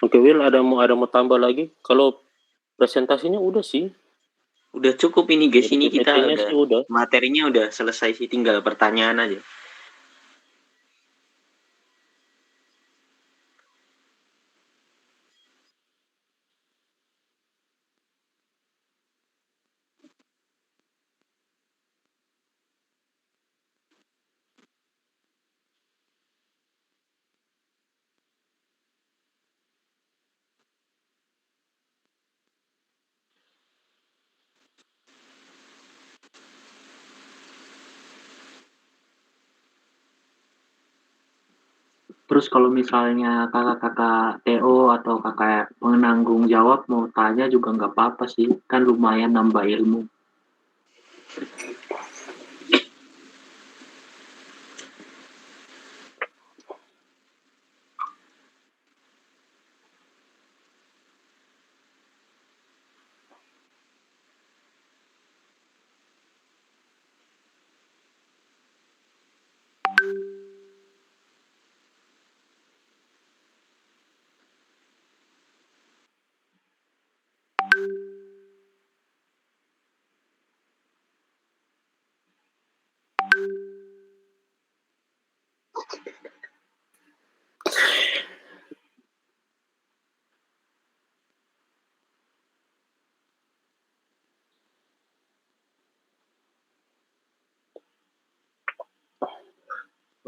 Oke, Will, ada mau tambah lagi? Kalau presentasinya udah sih. Udah cukup ini guys, Jadi ini kita PPT-nya udah sih udah. materinya udah selesai sih, tinggal pertanyaan aja. Terus kalau misalnya kakak-kakak TO atau kakak penanggung jawab mau tanya juga nggak apa-apa sih, kan lumayan nambah ilmu.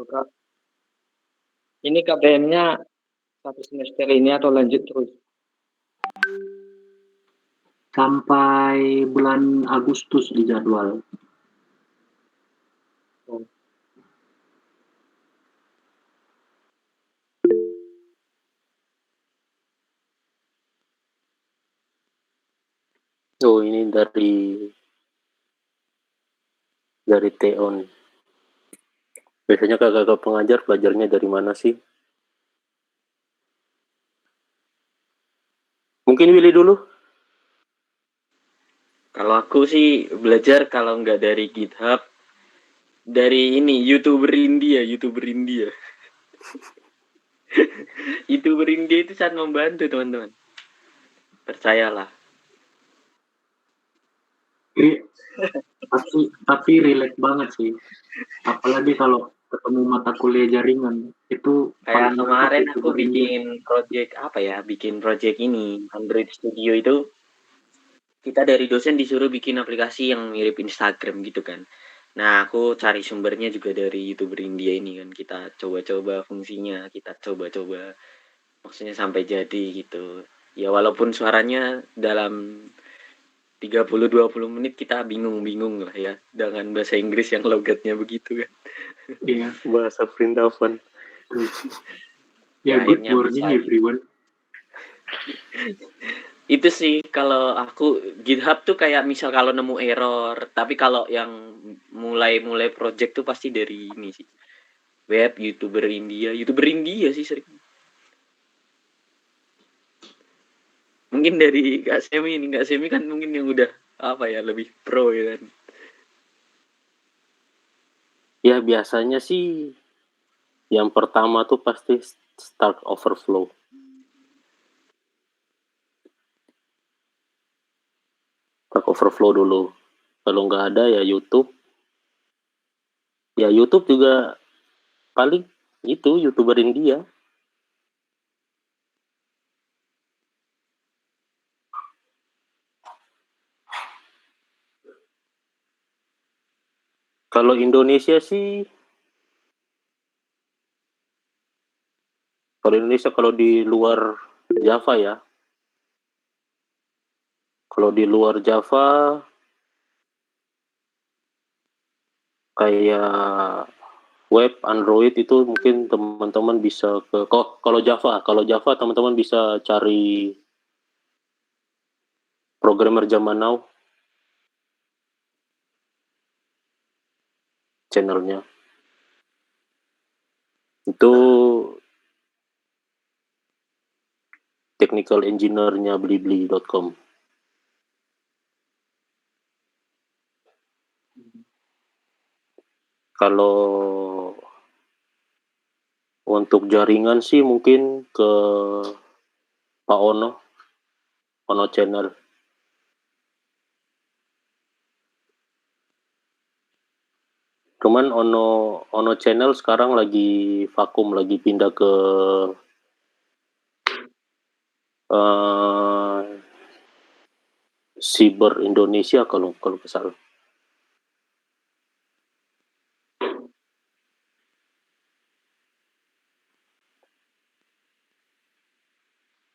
Kak, ini KBM-nya satu semester ini atau lanjut terus? Sampai bulan Agustus di jadwal. Oh, ini dari TO nih. Biasanya kakak-kakak pengajar belajarnya dari mana sih? Mungkin Willy dulu. Kalau aku sih belajar kalau nggak dari GitHub, dari ini YouTuber India. YouTuber India itu sangat membantu teman-teman. Percayalah. Tapi relate banget sih. Apalagi kalau ketemu mata kuliah jaringan itu Kayak paling kemarin mantap aku itu India. bikin project ini Android Studio itu, kita dari dosen disuruh bikin aplikasi yang mirip Instagram gitu kan. Nah, aku cari sumbernya juga dari YouTuber India ini kan. Kita coba-coba fungsinya, kita coba-coba maksudnya sampai jadi gitu. Ya walaupun suaranya dalam 30-20 menit kita bingung-bingung lah ya dengan bahasa Inggris yang logatnya begitu kan. Iya. Bahasa perintapan. Ya, good akhirnya morning bisa. everyone. Itu sih kalau aku GitHub tuh kayak misal kalau nemu error, tapi kalau yang mulai project tuh pasti dari ini sih. Web YouTuber India sih sering. Mungkin dari Kak Semi kan mungkin yang udah apa ya, lebih pro ya kan. Ya biasanya sih yang pertama tuh pasti Stack Overflow. Stack Overflow dulu. Kalau nggak ada ya YouTube. Ya YouTube juga paling itu YouTuber India. Kalau Indonesia sih, kalau di luar Java ya, kalau di luar Java kayak web Android itu mungkin teman-teman bisa kalau Java teman-teman bisa cari programmer zaman now channelnya. Itu technical engineer-nya blibli.com. Kalau untuk jaringan sih mungkin ke Pak Ono Channel. Cuman Ono Channel sekarang lagi vakum, lagi pindah ke Cyber Indonesia kalau nggak salah.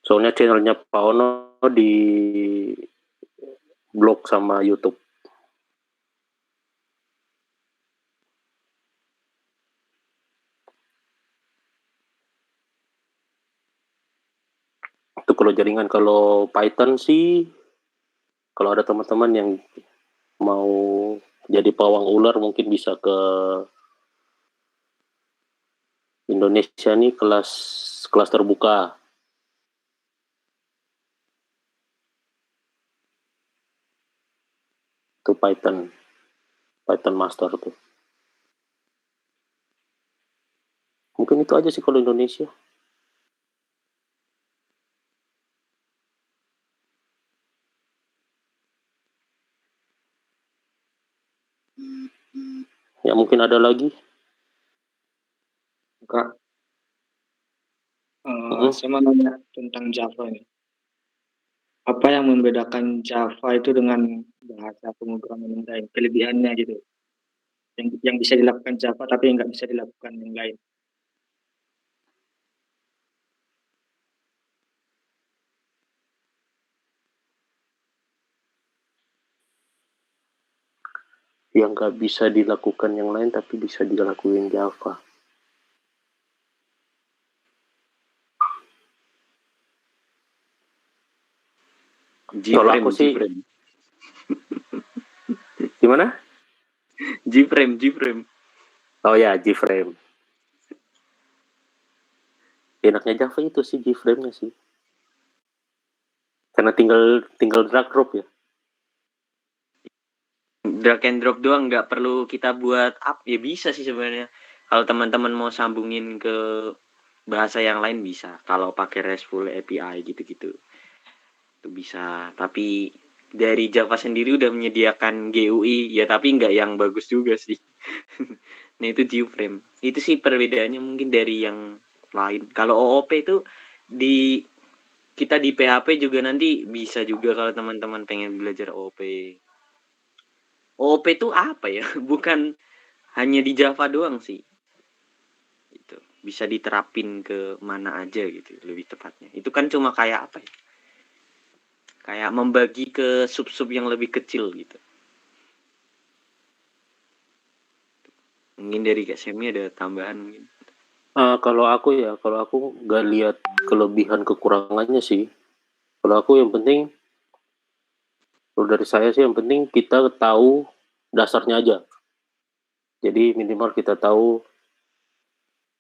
Soalnya channelnya Pak Ono di blok sama YouTube. Itu kalau jaringan. Kalau Python sih, kalau ada teman-teman yang mau jadi pawang ular mungkin bisa ke Indonesia nih, kelas terbuka. Itu Python Master tuh. Mungkin itu aja sih kalau Indonesia. Ya mungkin ada lagi. Kak, saya mau nanya tentang Java ini. Apa yang membedakan Java itu dengan bahasa pemrograman yang lain? Kelebihannya gitu. Yang bisa dilakukan Java tapi yang nggak bisa dilakukan yang lain. Yang nggak bisa dilakukan yang lain tapi bisa dilakuin Java. Kalau aku sih gimana? G-frame. Oh ya, G-frame. Enaknya Java itu sih G-frame-nya sih. Karena tinggal drag drop ya. Drag and drop doang, nggak perlu kita buat up. Ya bisa sih sebenarnya. Kalau teman-teman mau sambungin ke bahasa yang lain bisa. Kalau pakai RESTful API gitu-gitu. Itu bisa. Tapi dari Java sendiri udah menyediakan GUI. Ya tapi nggak yang bagus juga sih. Nah itu G-frame. Itu sih perbedaannya mungkin dari yang lain. Kalau OOP itu kita di PHP juga nanti bisa juga kalau teman-teman pengen belajar OOP. OOP itu apa ya? Bukan hanya di Java doang sih. Itu bisa diterapin ke mana aja gitu lebih tepatnya. Itu kan cuma kayak apa ya? Kayak membagi ke sub-sub yang lebih kecil gitu. Mungkin dari Kak Semi ada tambahan mungkin. Kalau aku nggak lihat kelebihan kekurangannya sih. Kalau aku yang penting, kalau dari saya sih yang penting kita tahu dasarnya aja. Jadi minimal kita tahu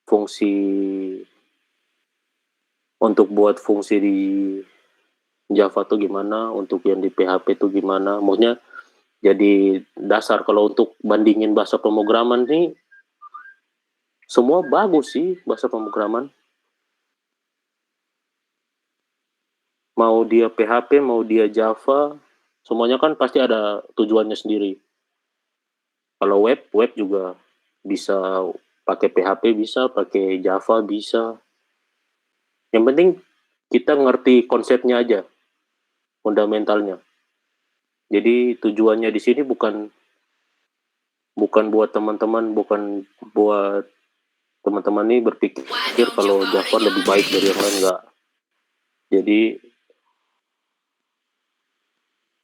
fungsi untuk buat fungsi di Java tuh gimana, untuk yang di PHP tuh gimana. Maksudnya jadi dasar. Kalau untuk bandingin bahasa pemrograman nih, semua bagus sih bahasa pemrograman. Mau dia PHP, mau dia Java, semuanya kan pasti ada tujuannya sendiri. Kalau web juga bisa pakai PHP, bisa pakai Java, bisa. Yang penting kita ngerti konsepnya aja, fundamentalnya. Jadi tujuannya di sini bukan buat teman-teman, bukan buat teman-teman ini berpikir kalau Java lebih baik dari yang lain, enggak. Jadi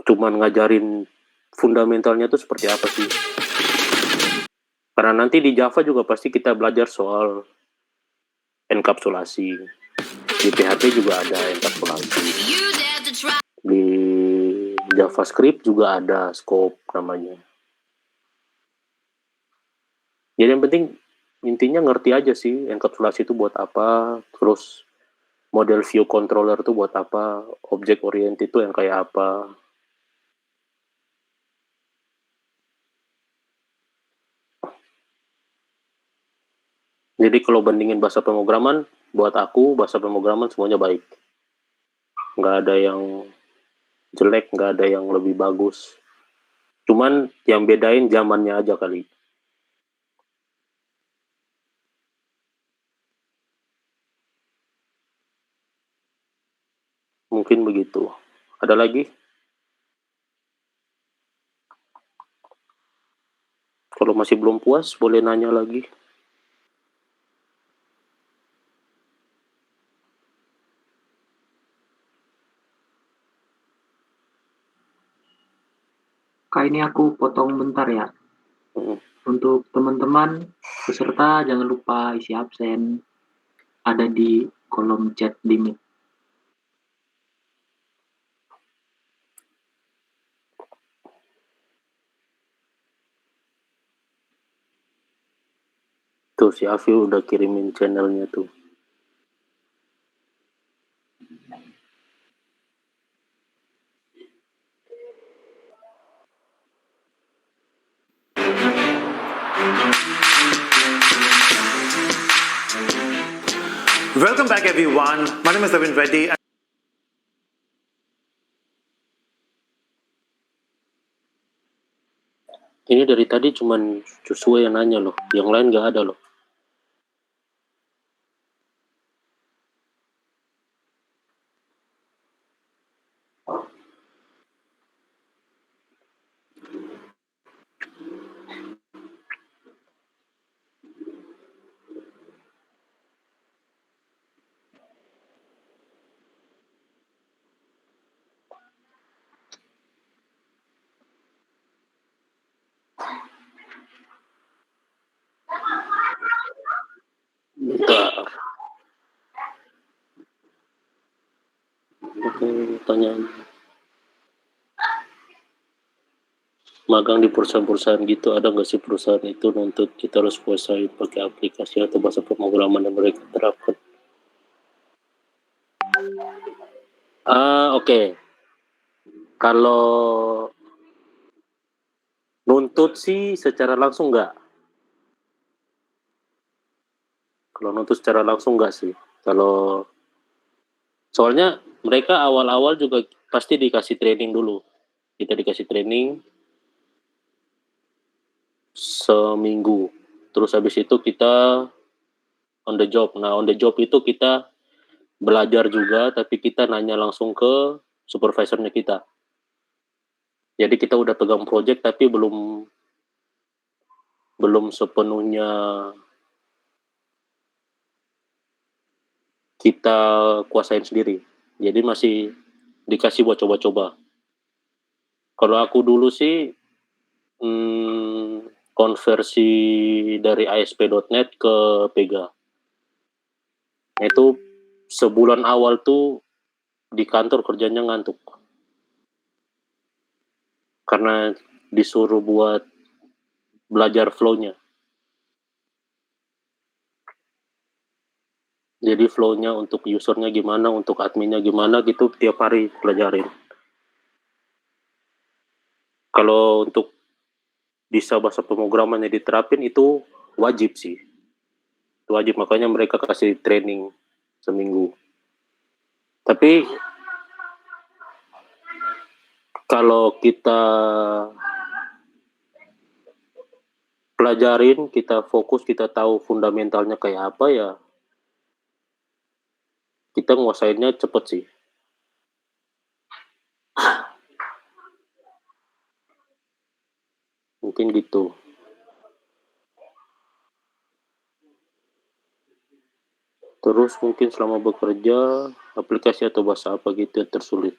cuman ngajarin fundamentalnya itu seperti apa sih. Karena nanti di Java juga pasti kita belajar soal enkapsulasi. Di PHP juga ada enkapsulasi. Di JavaScript juga ada scope namanya. Jadi yang penting intinya ngerti aja sih enkapsulasi itu buat apa, terus model view controller itu buat apa, object oriented itu yang kayak apa. Jadi kalau bandingin bahasa pemrograman, buat aku bahasa pemrograman semuanya baik. nggak ada yang jelek, nggak ada yang lebih bagus. Cuman yang bedain zamannya aja kali. Mungkin begitu. Ada lagi? Kalau masih belum puas, boleh nanya lagi. Kak, ini aku potong bentar ya. Untuk teman-teman peserta jangan lupa isi absen. Ada di kolom chat di Meet. Tuh si Afi udah kirimin channelnya tuh. Welcome back everyone. My name is Navin Reddy. Ini dari tadi cuman Joshua yang nanya loh, yang lain nggak ada loh. Bentar. Oke, pertanyaan. Magang di perusahaan-perusahaan gitu, ada nggak sih perusahaan itu nuntut kita harus kuasai pakai aplikasi atau bahasa pemrograman yang mereka terapkan? Oke. Kalau nuntut sih secara langsung nggak. Kalau nuntut secara langsung nggak sih. Kalau soalnya mereka awal-awal juga pasti dikasih training dulu. Kita dikasih training seminggu. Terus habis itu kita on the job. Nah, on the job itu kita belajar juga, tapi kita nanya langsung ke supervisornya kita. Jadi kita udah pegang project, tapi belum sepenuhnya kita kuasain sendiri. Jadi masih dikasih buat coba-coba. Kalau aku dulu sih konversi dari ASP.NET ke Pega. Itu sebulan awal tuh di kantor kerjanya ngantuk. Karena disuruh buat belajar flow-nya. Jadi flow-nya untuk usernya gimana, untuk adminnya gimana gitu tiap hari pelajarin. Kalau untuk bisa bahasa pemrogramannya diterapin itu wajib sih. Itu wajib, makanya mereka kasih training seminggu. Tapi kalau kita pelajarin, kita fokus, kita tahu fundamentalnya kayak apa ya, kita nguasainnya cepet sih. Mungkin gitu. Terus mungkin selama bekerja, aplikasi atau bahasa apa gitu yang tersulit.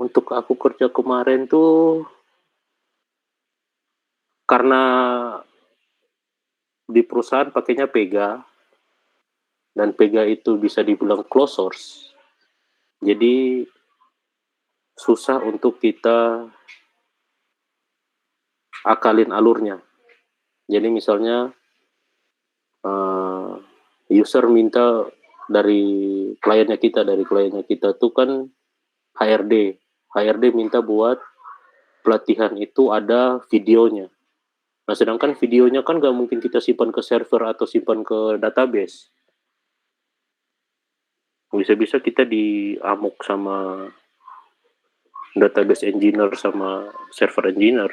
Untuk aku kerja kemarin tuh, karena di perusahaan pakainya Pega, dan Pega itu bisa dibilang closed source, jadi susah untuk kita akalin alurnya. Jadi misalnya user minta dari kliennya kita tuh kan HRD minta buat pelatihan itu ada videonya. Nah, sedangkan videonya kan nggak mungkin kita simpan ke server atau simpan ke database. Bisa-bisa kita diamuk sama database engineer sama server engineer.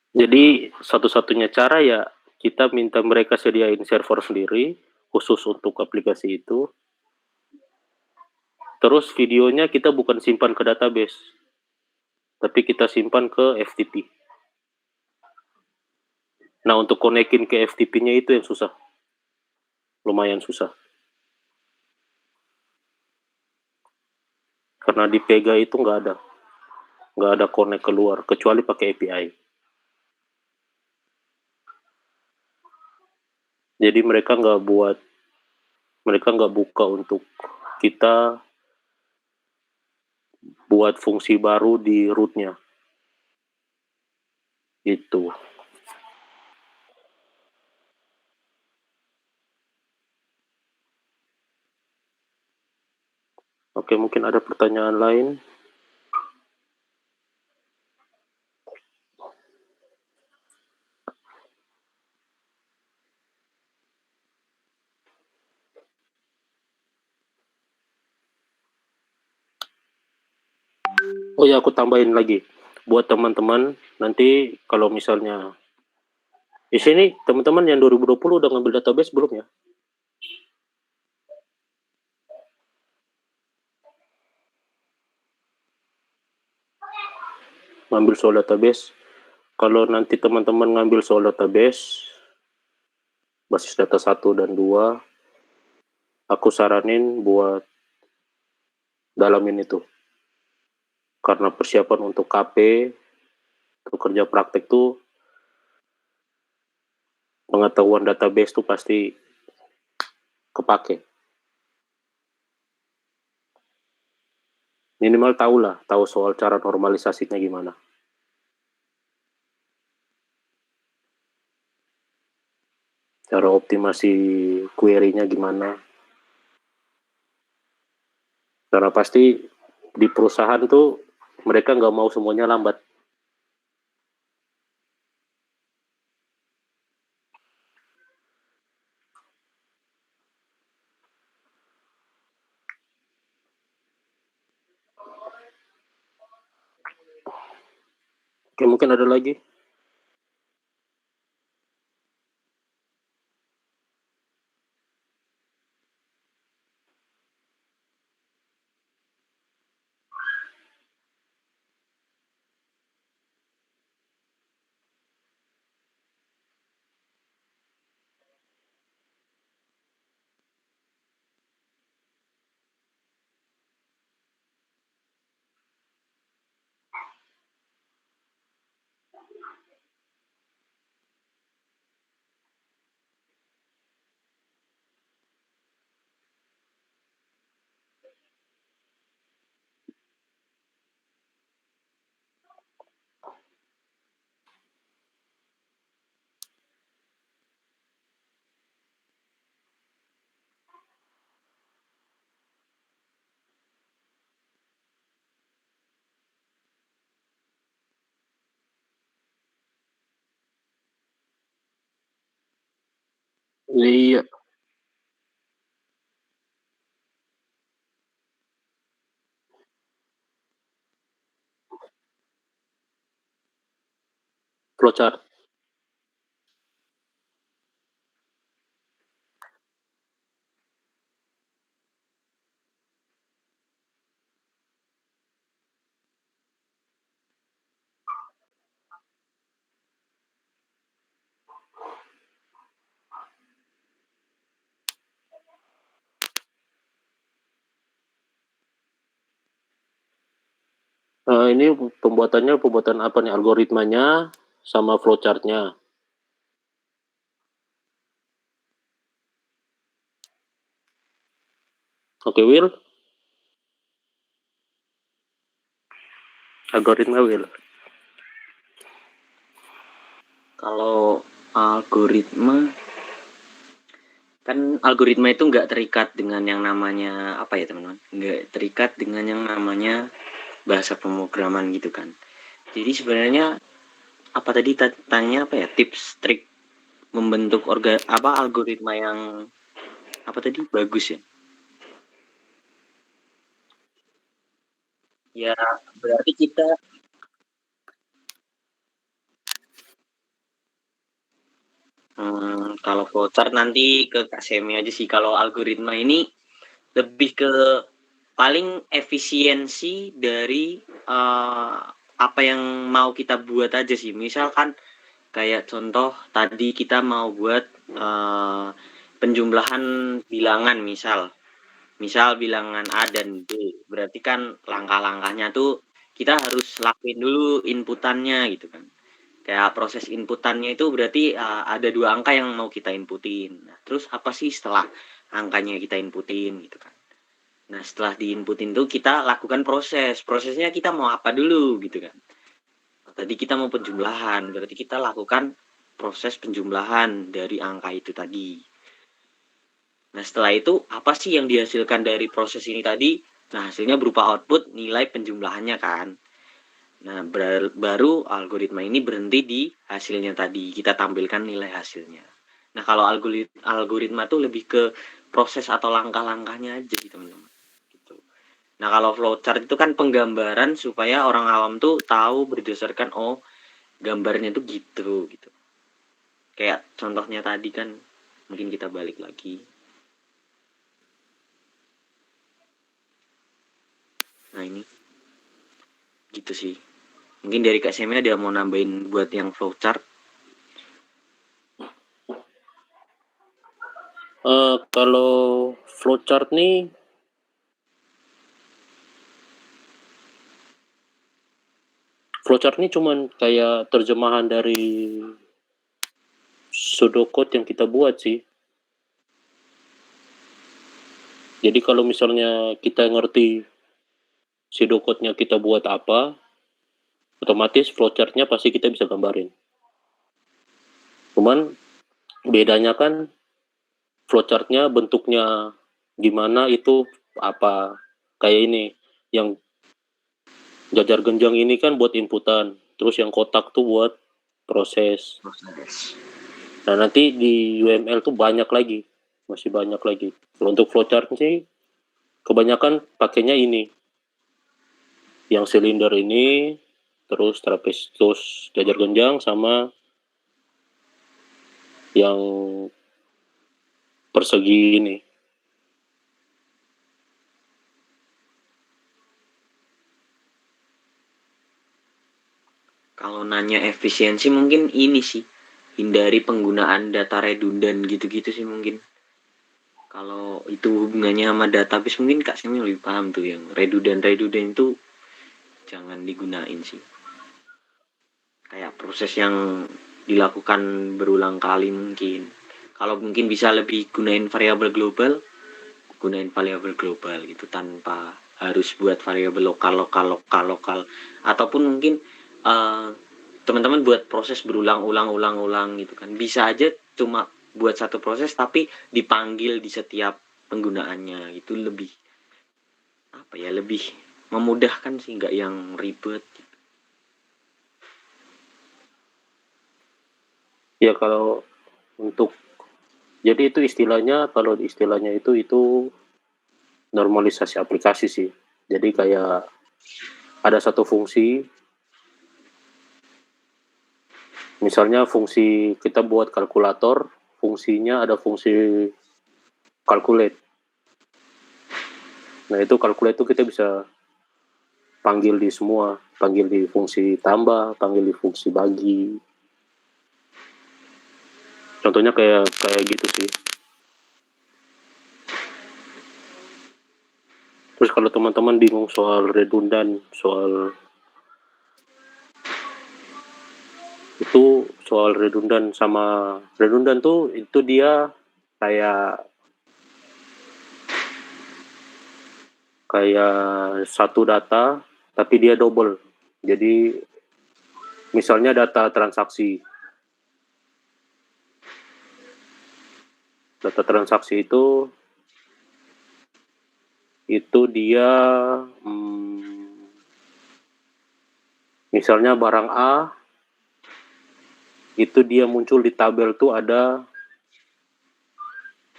Jadi satu-satunya cara ya kita minta mereka sediain server sendiri khusus untuk aplikasi itu. Terus videonya kita bukan simpan ke database, tapi kita simpan ke FTP. Nah, untuk konekin ke FTP-nya itu yang susah. Lumayan susah. Karena di Pega itu nggak ada connect keluar, kecuali pakai API. Jadi mereka nggak buka untuk kita buat fungsi baru di root-nya. Gitu. Oke, mungkin ada pertanyaan lain. Oh ya, aku tambahin lagi. Buat teman-teman, nanti kalau misalnya di sini teman-teman yang 2020 udah ngambil database belum ya? Ngambil soal database. Kalau nanti teman-teman ngambil soal database, basis data 1 dan 2, aku saranin buat dalamin itu. Karena persiapan untuk KP, untuk kerja praktek tuh, pengetahuan database tuh pasti kepake. Minimal tahu soal cara normalisasinya gimana. Cara optimasi query-nya gimana. Karena pasti di perusahaan tuh mereka nggak mau semuanya lambat. Oke, mungkin ada lagi. Iya. Flowchart. Ini pembuatan apa nih? Algoritmanya sama flowchart-nya. Oke, Will. Algoritma Will. Kalau algoritma, kan algoritma itu nggak terikat dengan yang namanya apa ya teman-teman? Nggak terikat dengan yang namanya bahasa pemrograman gitu kan. Jadi sebenarnya apa tadi tanya apa ya, tips trik membentuk algoritma yang apa tadi, bagus ya. Ya berarti kita kalau flowchart nanti ke Kak Semi aja sih. Kalau algoritma ini lebih ke paling efisiensi dari apa yang mau kita buat aja sih. Misalkan kayak contoh tadi kita mau buat penjumlahan bilangan misal bilangan A dan B. Berarti kan langkah-langkahnya tuh kita harus lakuin dulu inputannya gitu kan. Kayak proses inputannya itu berarti ada 2 angka yang mau kita inputin. Nah, terus apa sih setelah angkanya kita inputin gitu kan. Nah, setelah diinputin tuh kita lakukan prosesnya kita mau apa dulu gitu kan. Tadi kita mau penjumlahan, berarti kita lakukan proses penjumlahan dari angka itu tadi. Nah, setelah itu apa sih yang dihasilkan dari proses ini tadi? Nah, hasilnya berupa output nilai penjumlahannya kan. Nah, baru algoritma ini berhenti di hasilnya tadi. Kita tampilkan nilai hasilnya. Nah, kalau algoritma tuh lebih ke proses atau langkah-langkahnya aja gitu, teman-teman. Gitu. Nah, kalau flowchart itu kan penggambaran supaya orang awam tuh tahu berdasarkan gambarnya tuh gitu. Kayak contohnya tadi kan, mungkin kita balik lagi. Nah, ini gitu sih. Mungkin dari Kak Semi ada mau nambahin buat yang flowchart. Kalau flowchart nih cuman kayak terjemahan dari pseudocode yang kita buat sih. Jadi kalau misalnya kita ngerti pseudocode-nya kita buat apa, otomatis flowchart-nya pasti kita bisa gambarin. Cuman bedanya kan flowchart-nya bentuknya gimana itu apa. Kayak ini, yang jajar genjang ini kan buat inputan, terus yang kotak tuh buat proses. Nah, nanti di UML tuh masih banyak lagi. Kalau untuk flowchart sih kebanyakan pakainya ini, yang silinder ini, terus trapesius jajar genjang, sama yang persegi ini. Kalau nanya efisiensi mungkin ini sih, hindari penggunaan data redundan gitu-gitu sih mungkin. Kalau itu hubungannya sama database mungkin Kak Semi lebih paham tuh, yang redundan itu jangan digunain sih. Kayak proses yang dilakukan berulang kali mungkin. Kalau mungkin bisa lebih gunain variabel global gitu tanpa harus buat variabel lokal. Ataupun mungkin teman-teman buat proses berulang-ulang gitu kan. Bisa aja cuma buat satu proses tapi dipanggil di setiap penggunaannya, itu lebih lebih memudahkan sih, nggak yang ribet gitu. Ya kalau untuk, jadi itu istilahnya, kalau istilahnya itu normalisasi aplikasi sih. Jadi kayak ada satu fungsi, misalnya fungsi kita buat kalkulator, fungsinya ada fungsi calculate. Nah, itu calculate itu kita bisa panggil di semua, panggil di fungsi tambah, panggil di fungsi bagi. Contohnya kayak gitu sih. Terus kalau teman-teman bingung soal redundan, soal redundan tuh itu dia kayak satu data tapi dia double. Jadi misalnya data transaksi itu dia misalnya barang A itu dia muncul di tabel tuh ada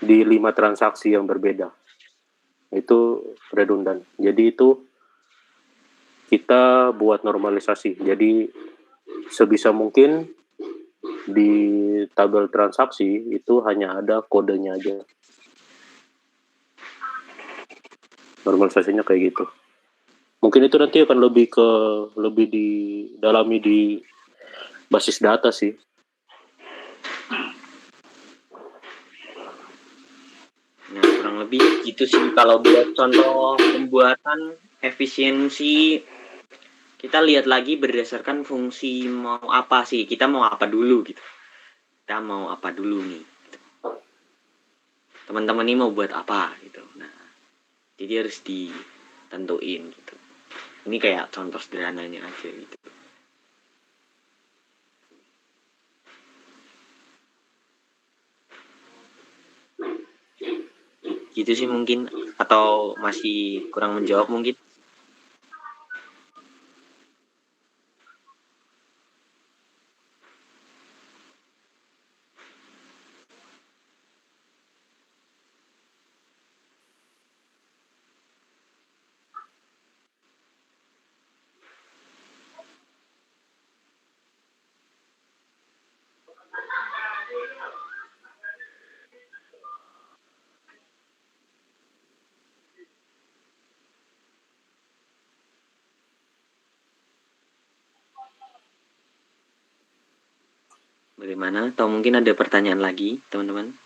di 5 transaksi yang berbeda. Itu redundan. Jadi itu kita buat normalisasi. Jadi sebisa mungkin di tabel transaksi itu hanya ada kodenya aja. Normalisasinya kayak gitu. Mungkin itu nanti akan lebih didalami di basis data sih. Nah, kurang lebih gitu sih kalau buat contoh pembuatan efisiensi. Kita lihat lagi berdasarkan fungsi mau apa sih, kita mau apa dulu gitu. Kita mau apa dulu nih. Gitu. Teman-teman ini mau buat apa gitu. Nah, jadi harus ditentuin gitu. Ini kayak contoh sederhananya aja gitu. Gitu sih mungkin, atau masih kurang menjawab mungkin. Bagaimana? Atau mungkin ada pertanyaan lagi, teman-teman?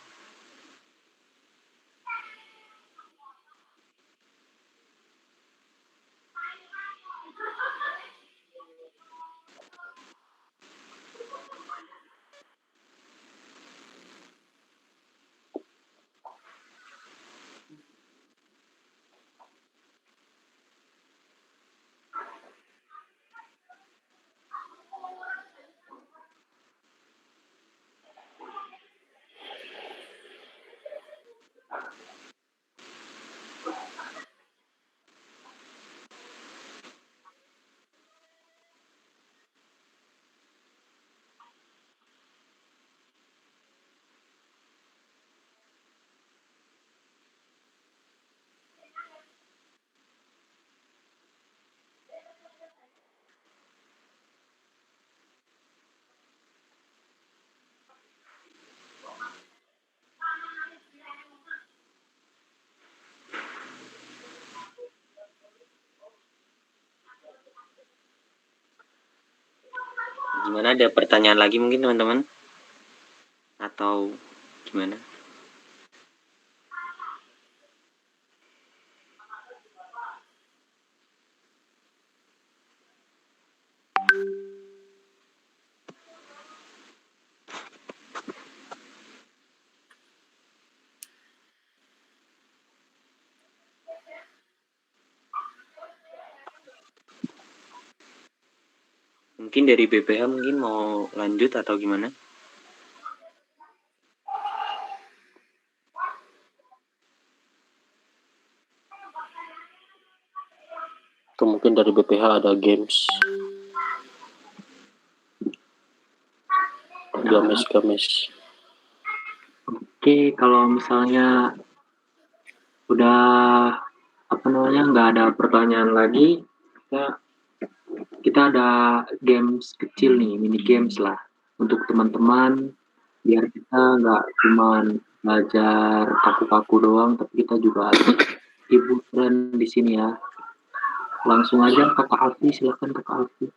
Gimana, ada pertanyaan lagi mungkin teman-teman? Atau gimana? Mungkin dari BPH mungkin mau lanjut atau gimana? Atau mungkin dari BPH ada games. Games. Oke, kalau misalnya udah nggak ada pertanyaan lagi, kita ada games kecil nih, mini games lah untuk teman-teman, biar kita nggak cuma belajar kaku-kaku doang, tapi kita juga ada hiburan di sini ya. Langsung aja Kakak Alfi, silakan Kakak Alfi.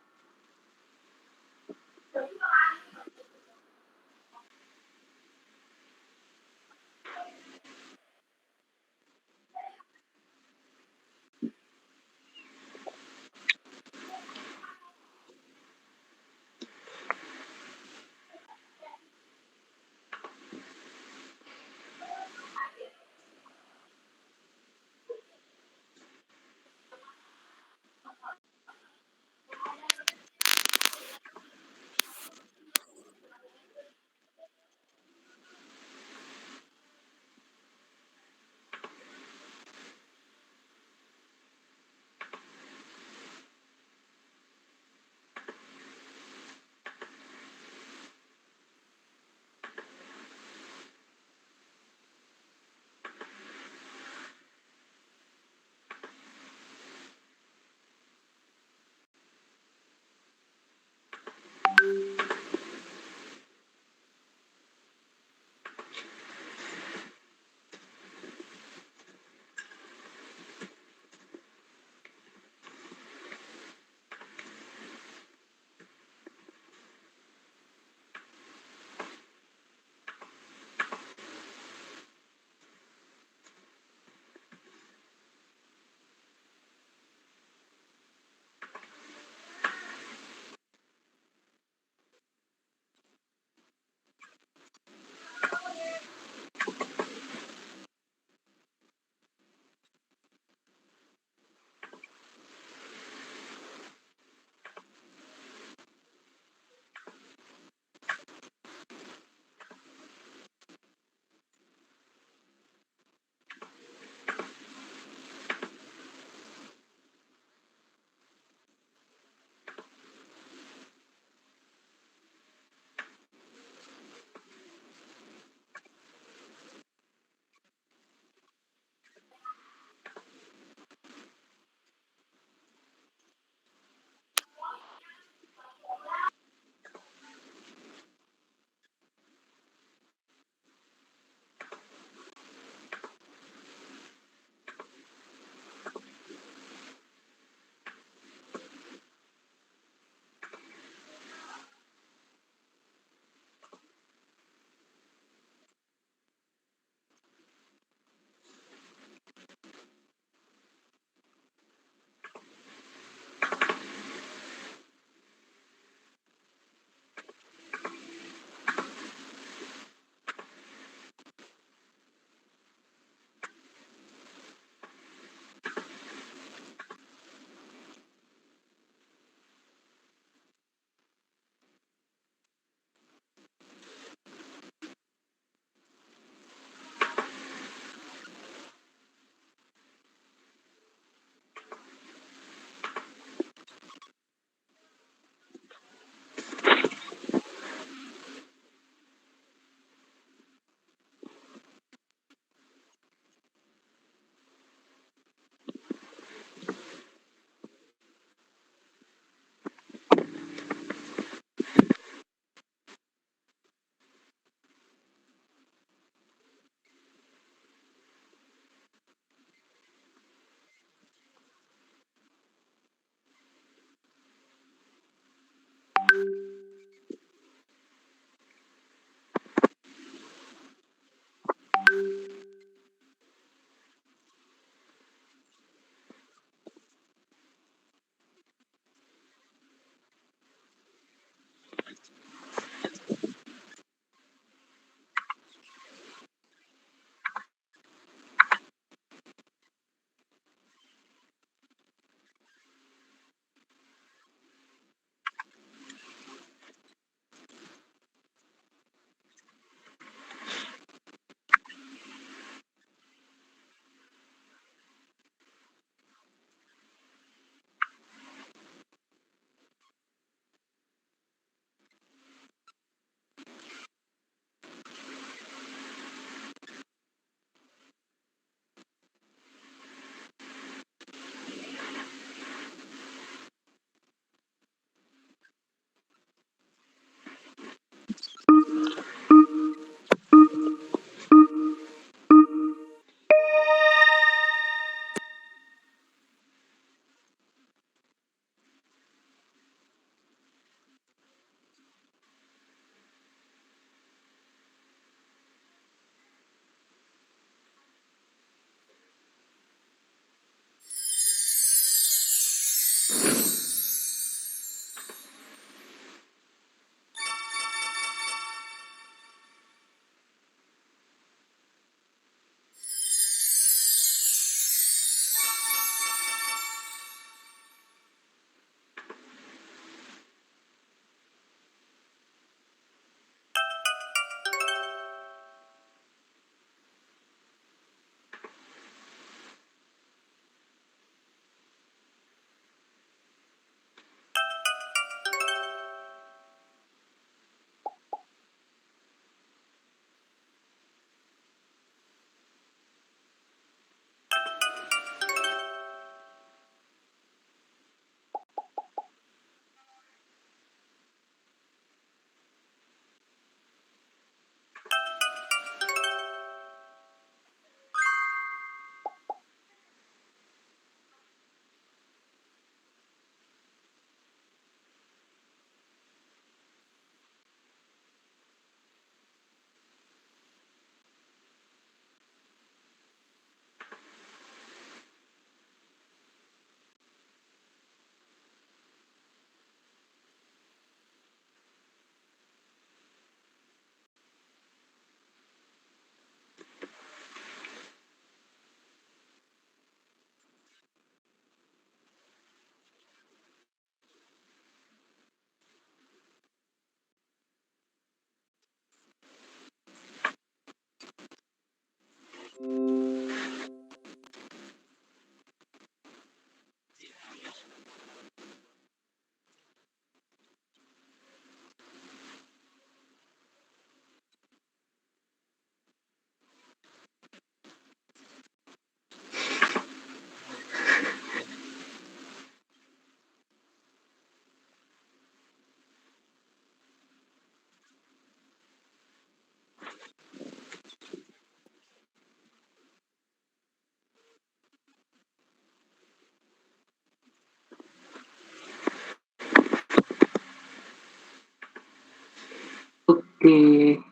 Oke.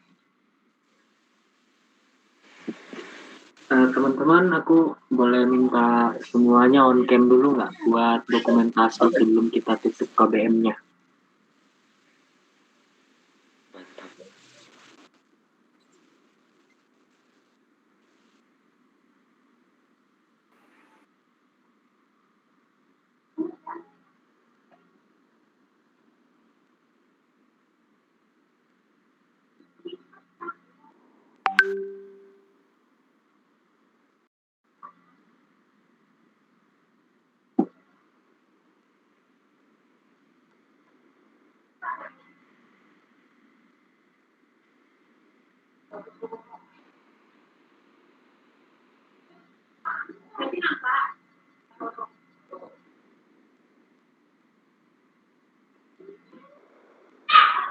Teman-teman, aku boleh minta semuanya on cam dulu nggak buat dokumentasi sebelum kita tutup KBM-nya?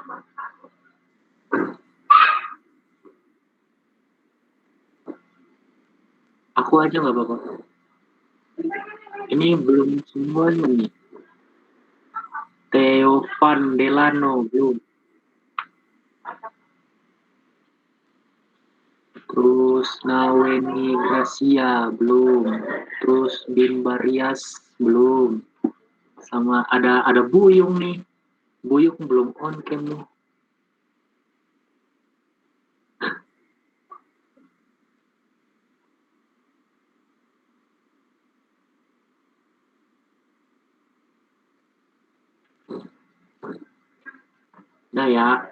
Mantap. Aku aja nggak apa-apa. Ini belum semuanya nih. Teovan Delano belum. Terus Naweni Gracia belum. Terus Bimbarias belum. Sama ada Buyung nih. Buyung belum on cam nih. Nah ya.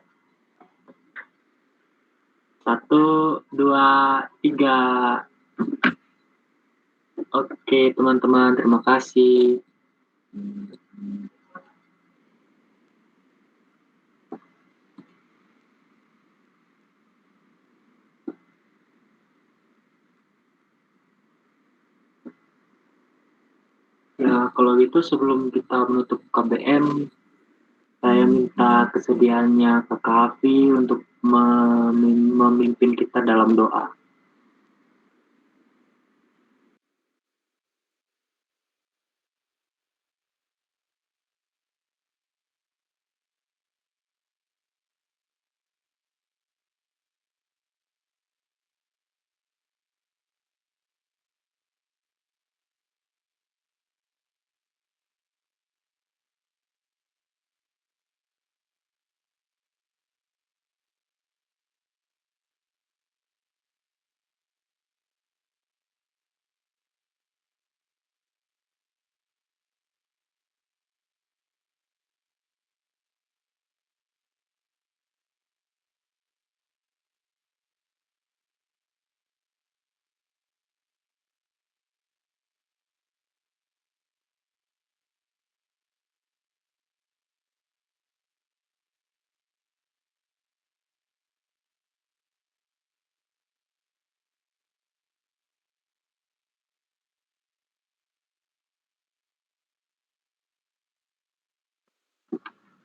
1, 2, 3. Oke teman-teman, terima kasih. Ya, kalau gitu sebelum kita menutup KBM, saya minta kesediaannya Kakak Afi untuk memimpin kita dalam doa.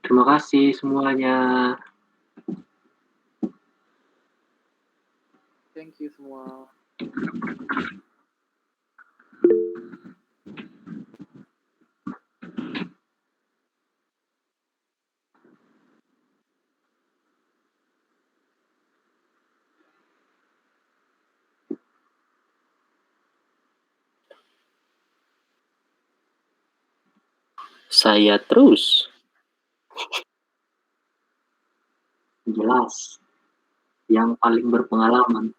Terima kasih semuanya. Thank you semua. Saya terus. Jelas. Yang paling berpengalaman.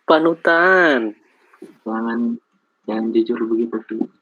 Panutan. Jangan jujur begitu sih.